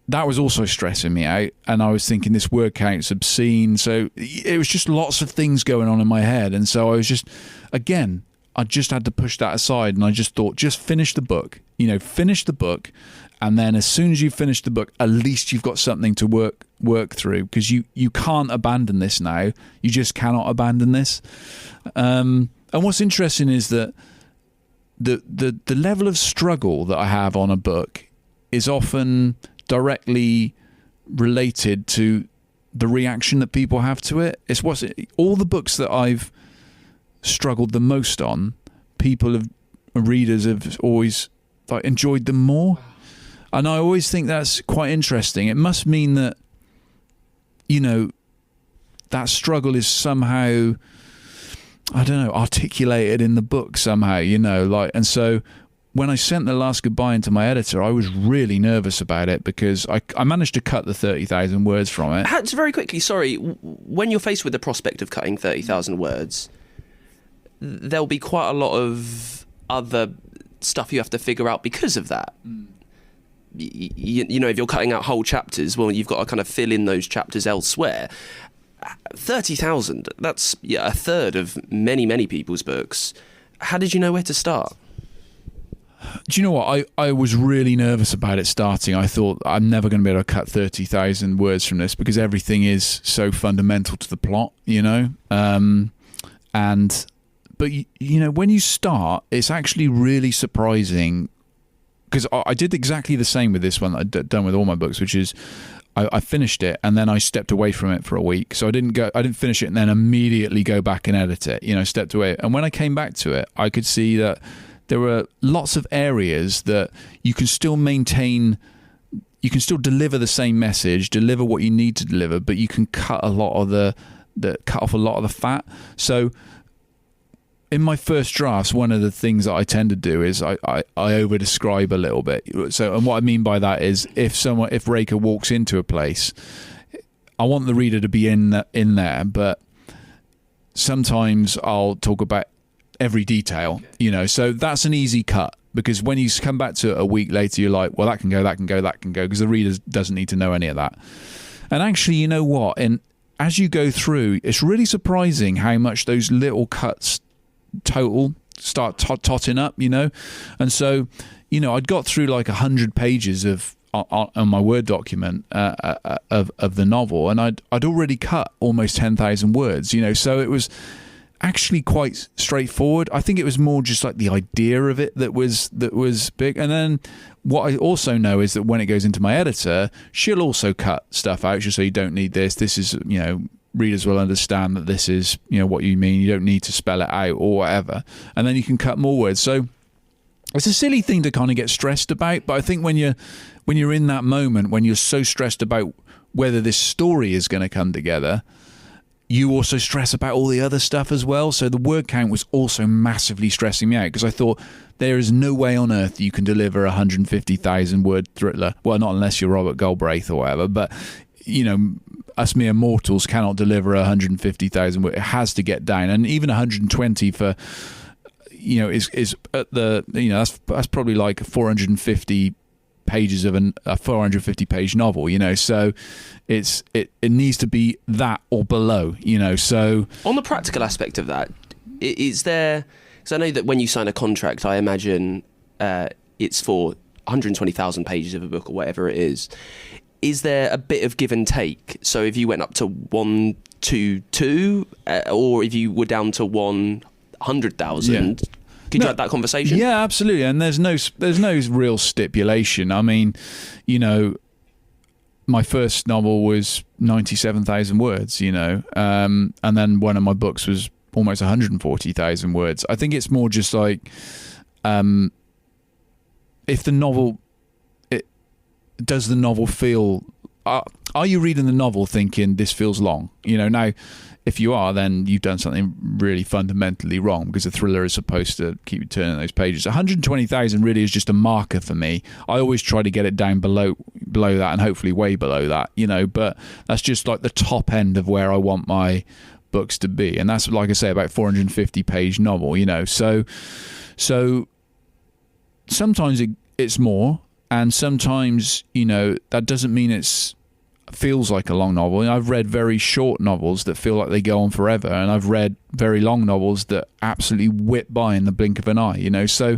that was also stressing me out, and I was thinking this word count's obscene. So it was just lots of things going on in my head, and so I was just, again, I just had to push that aside, and I just thought, just finish the book. Finish the book, and then as soon as you finish the book, at least you've got something to work through, because you can't abandon this now. You just cannot abandon this. And what's interesting is that the level of struggle that I have on a book is often directly related to the reaction that people have to it. All the books that I've struggled the most on, readers have always enjoyed them more, and I always think that's quite interesting. It must mean that that struggle is somehow, I don't know, articulated in the book somehow, and so when I sent The Last Goodbye into my editor, I was really nervous about it, because I managed to cut the 30,000 words from it. Just very quickly, sorry, when you're faced with the prospect of cutting 30,000 words, there'll be quite a lot of other stuff you have to figure out because of that. If you're cutting out whole chapters, well, you've got to kind of fill in those chapters elsewhere. 30,000, that's a third of many, many people's books. How did you know where to start? Do you know what? I was really nervous about it starting. I thought I'm never going to be able to cut 30,000 words from this because everything is so fundamental to the plot, you know? But you know, when you start, it's actually really surprising, because I did exactly the same with this one that I'd done with all my books, which is I finished it and then I stepped away from it for a week. So I didn't finish it and then immediately go back and edit it. You know, stepped away. And when I came back to it, I could see that there were lots of areas that you can still maintain, you can still deliver the same message, deliver what you need to deliver, but you can cut off a lot of the fat. So in my first drafts, one of the things that I tend to do is I over describe a little bit. So, and what I mean by that is if Raker walks into a place, I want the reader to be in there, but sometimes I'll talk about every detail, you know, so that's an easy cut, because when you come back to it a week later, you're like, well, that can go, because the reader doesn't need to know any of that. And actually, you know what? And as you go through, it's really surprising how much those little cuts total start totting up, you know. And so, you know, I'd got through like 100 pages on my Word document of the novel, and I'd already cut almost 10,000 words, you know, so it was actually quite straightforward. I think it was more just like the idea of it that was big. And then what I also know is that when it goes into my editor, she'll also cut stuff out. She'll say, you don't need this. This is, you know, readers will understand that this is, you know, what you mean. You don't need to spell it out or whatever. And then you can cut more words. So it's a silly thing to kind of get stressed about. But I think when you're in that moment, when you're so stressed about whether this story is going to come together, you also stress about all the other stuff as well. So the word count was also massively stressing me out, because I thought there is no way on earth you can deliver a 150,000 word thriller. Well, not unless you're Robert Galbraith or whatever, but you know, us mere mortals cannot deliver 150,000 words. It has to get down, and even 120 for, you know, is at the, you know, that's probably like 450 pages of a 450 page novel, you know, so it needs to be that or below, you know. So on the practical aspect of that, is there, because I know that when you sign a contract, I imagine it's for 120,000 pages of a book or whatever it is there a bit of give and take? So if you went up to 122 or if you were down to 100,000, could you have that conversation? Yeah, absolutely. And there's no real stipulation. I mean, you know, my first novel was 97,000 words, you know, and then one of my books was almost 140,000 words. I think it's more just like, if the novel, does the novel feel, are you reading the novel thinking this feels long? You know, now, if you are, then you've done something really fundamentally wrong, because a thriller is supposed to keep you turning those pages. 120,000 really is just a marker for me. I always try to get it down below that, and hopefully way below that, you know, but that's just like the top end of where I want my books to be. And that's, like I say, about 450 page novel, you know. So sometimes it's more, and sometimes, you know, that doesn't mean it's feels like a long novel. I've read very short novels that feel like they go on forever, and I've read very long novels that absolutely whip by in the blink of an eye, you know. So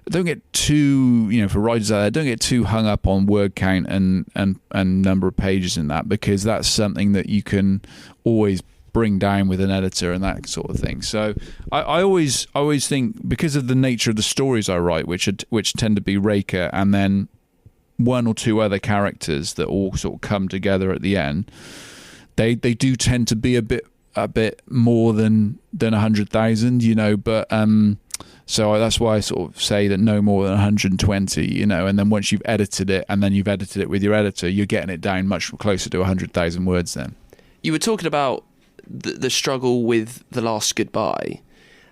don't get too, you know, for writers out there, don't get too hung up on word count and number of pages in that, because that's something that you can always bring down with an editor and that sort of thing. So I always think, because of the nature of the stories I write, which tend to be Raker and then one or two other characters that all sort of come together at the end, they do tend to be a bit more than 100,000, you know. But so that's why I sort of say that no more than 120, you know. And then once you've edited it, and then you've edited it with your editor, you're getting it down much closer to 100,000 words. Then you were talking about the struggle with The Last Goodbye.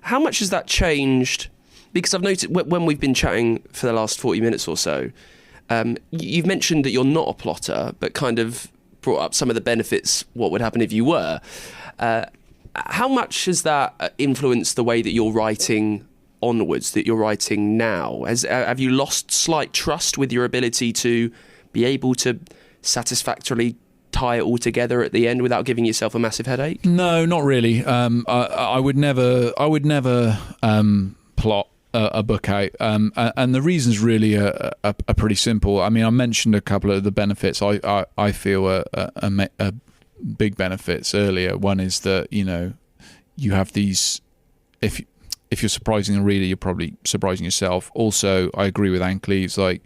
How much has that changed? Because I've noticed when we've been chatting for the last 40 minutes or so, you've mentioned that you're not a plotter, but kind of brought up some of the benefits, what would happen if you were. How much has that influenced the way that you're writing onwards, that you're writing now? Have you lost slight trust with your ability to be able to satisfactorily tie it all together at the end without giving yourself a massive headache? No, not really. I would never plot a book out, and the reasons really are pretty simple. I mean, I mentioned a couple of the benefits I feel are big benefits earlier. One is that, you know, you have these, if you're surprising a reader, you're probably surprising yourself. Also, I agree with Ankley. It's like,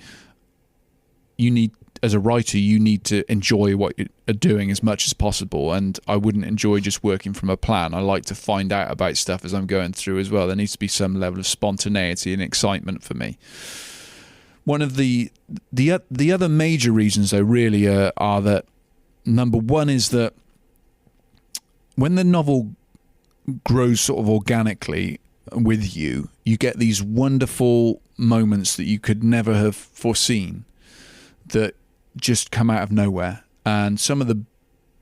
you need, as a writer, you need to enjoy what you're doing as much as possible. And I wouldn't enjoy just working from a plan. I like to find out about stuff as I'm going through as well. There needs to be some level of spontaneity and excitement for me. One of the other major reasons, though, really are that, number one is that when the novel grows sort of organically with you, you get these wonderful moments that you could never have foreseen that just come out of nowhere. And some of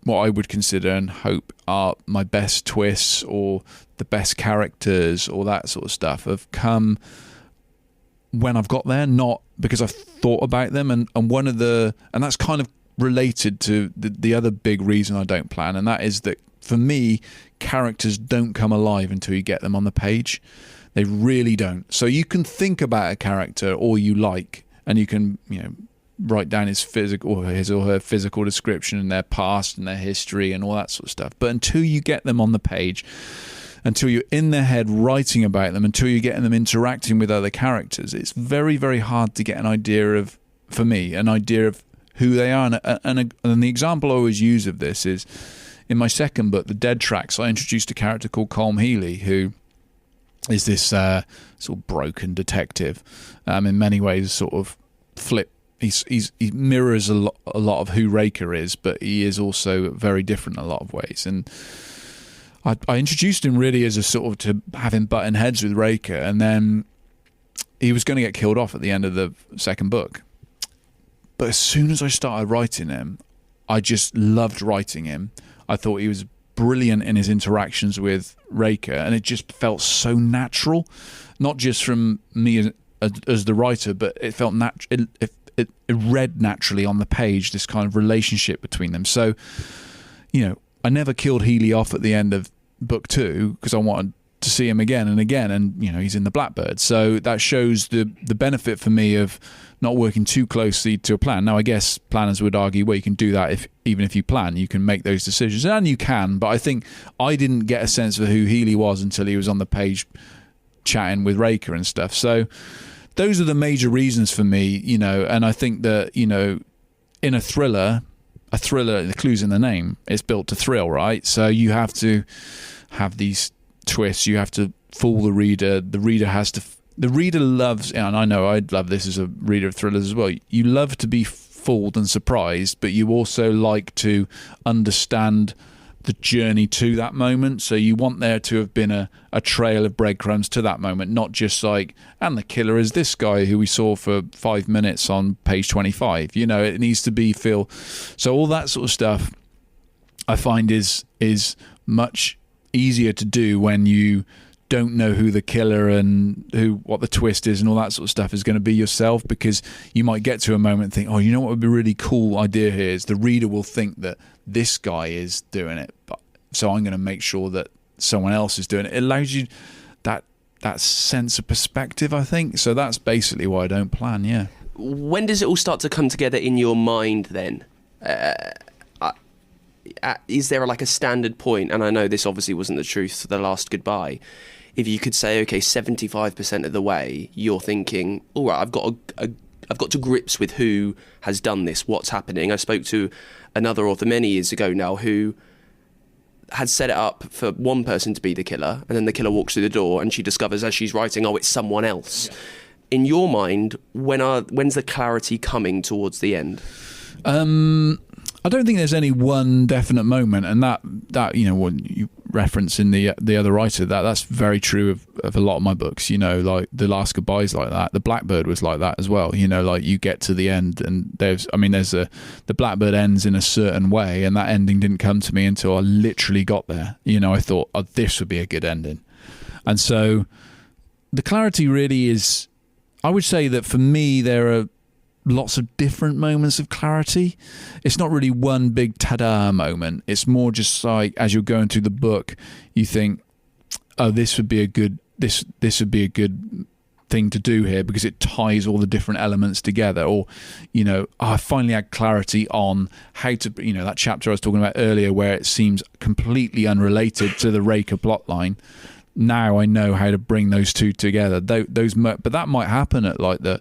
what I would consider and hope are my best twists or the best characters or that sort of stuff have come when I've got there, not because I've thought about them. And that's kind of related to the other big reason I don't plan, and that is that for me, characters don't come alive until you get them on the page. They really don't. So you can think about a character all you like, and you can, you know, write down his or her physical description and their past and their history and all that sort of stuff. But until you get them on the page, until you're in their head writing about them, until you're getting them interacting with other characters, it's very, very hard to get an idea of, for me, an idea of who they are. And the example I always use of this is in my second book, The Dead Tracks. I introduced a character called Colm Healy, who is this sort of broken detective, in many ways sort of flip. He mirrors a lot of who Raker is, but he is also very different in a lot of ways. And I introduced him really as a sort of to have him butting heads with Raker, and then he was going to get killed off at the end of the second book. But as soon as I started writing him, I just loved writing him. I thought he was brilliant in his interactions with Raker, and it just felt so natural, not just from me as the writer, but it felt natural. It read naturally on the page, this kind of relationship between them. So, you know, I never killed Healy off at the end of book 2 because I wanted to see him again and again, and you know, he's in the Blackbird. So that shows the benefit for me of not working too closely to a plan. Now, I guess planners would argue, well, you can do that even if you plan, you can make those decisions, and you can. But I think I didn't get a sense of who Healy was until he was on the page chatting with Raker and stuff. So those are the major reasons for me, you know. And I think that, you know, in a thriller, the clue's in the name, it's built to thrill, right? So you have to have these twists, you have to fool the reader. The reader loves, and I know I'd love this as a reader of thrillers as well, you love to be fooled and surprised, but you also like to understand the journey to that moment. So you want there to have been a trail of breadcrumbs to that moment, not just like, and the killer is this guy who we saw for 5 minutes on page 25. You know, it needs to feel. So all that sort of stuff I find is much easier to do when you don't know who the killer and what the twist is and all that sort of stuff is going to be yourself, because you might get to a moment and think, oh, you know what would be a really cool idea here is the reader will think that this guy is doing it, but so I'm going to make sure that someone else is doing it. It allows you that sense of perspective, I think. So that's basically why I don't plan. Yeah. When does it all start to come together in your mind then? Is there like a standard point? And I know this obviously wasn't the truth for The Last Goodbye. If you could say, okay, 75% of the way, you're thinking, all right, I've got to grips with who has done this, what's happening. I spoke to another author many years ago now who had set it up for one person to be the killer, and then the killer walks through the door and she discovers as she's writing, oh, it's someone else. Yeah. In your mind, when's the clarity coming towards the end? I don't think there's any one definite moment, and that you know, what you reference in the other writer, that's very true of a lot of my books. You know, like The Last Goodbye's like that. The Blackbird was like that as well. You know, like you get to the end, and the Blackbird ends in a certain way, and that ending didn't come to me until I literally got there. You know, I thought, oh, this would be a good ending, and so the clarity really is. I would say that for me, there are lots of different moments of clarity. It's not really one big ta-da moment. It's more just like as you're going through the book, you think, oh, this would be a good thing to do here because it ties all the different elements together. Or, I finally had clarity on how to, that chapter I was talking about earlier where it seems completely unrelated to the Raker plotline. Now I know how to bring those two together. But that might happen at like the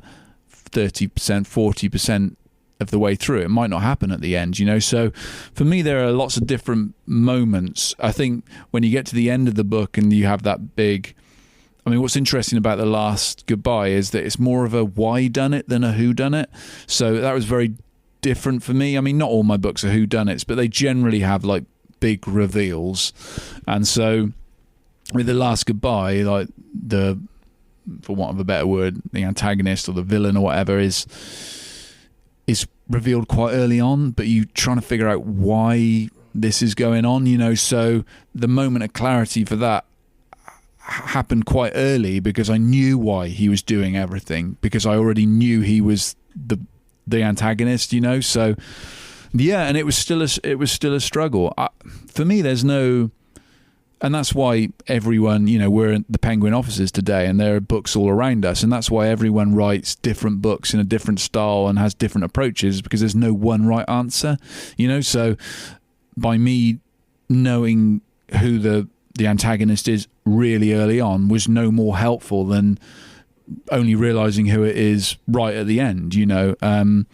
30%, 40% of the way through. It might not happen at the end, So for me, there are lots of different moments. I think when you get to the end of the book and you have that big... what's interesting about The Last Goodbye is that it's more of a whydunnit than a whodunnit. So that was very different for me. Not all my books are whodunnits, but they generally have like big reveals. And so with The Last Goodbye, like for want of a better word, the antagonist or the villain or whatever is revealed quite early on, but you trying to figure out why this is going on, So the moment of clarity for that happened quite early because I knew why he was doing everything, because I already knew he was the antagonist, So yeah, and it was still a struggle. For me, there's no... And that's why everyone, we're in the Penguin offices today and there are books all around us. And that's why everyone writes different books in a different style and has different approaches, because there's no one right answer, So by me knowing who the antagonist is really early on was no more helpful than only realizing who it is right at the end, And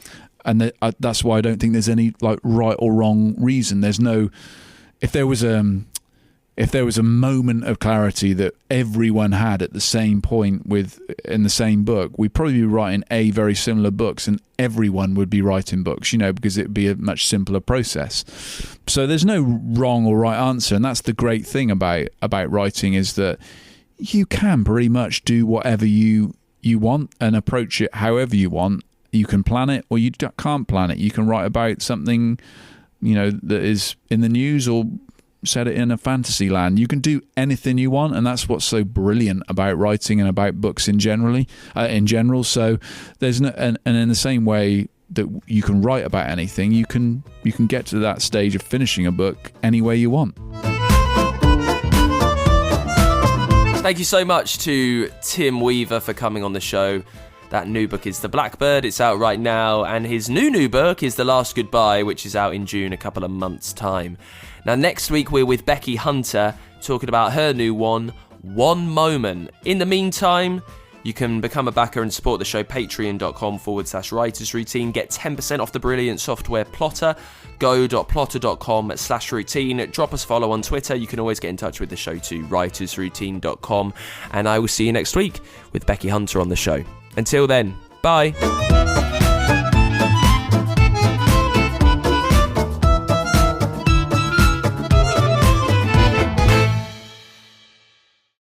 that's why I don't think there's any like right or wrong reason. There's no... If there was a moment of clarity that everyone had at the same point in the same book, we'd probably be writing very similar books, and everyone would be writing books, because it would be a much simpler process. So there's no wrong or right answer, and that's the great thing about writing, is that you can pretty much do whatever you want and approach it however you want. You can plan it or you can't plan it. You can write about something, that is in the news, or set it in a fantasy land. You can do anything you want, and that's what's so brilliant about writing and about books in general. So there's no, and in the same way that you can write about anything, you can get to that stage of finishing a book any way you want. Thank you so much to Tim Weaver for coming on the show. That new book is The Blackbird. It's out right now, and his new book is The Last Goodbye, which is out in June, a couple of months' time. Now, next week, we're with Becky Hunter, talking about her new one moment. In the meantime, you can become a backer and support the show, patreon.com/writers routine. Get 10% off the brilliant software Plotter. Go.plotter.com/routine. Drop us a follow on Twitter. You can always get in touch with the show too, writersroutine.com. And I will see you next week with Becky Hunter on the show. Until then, bye.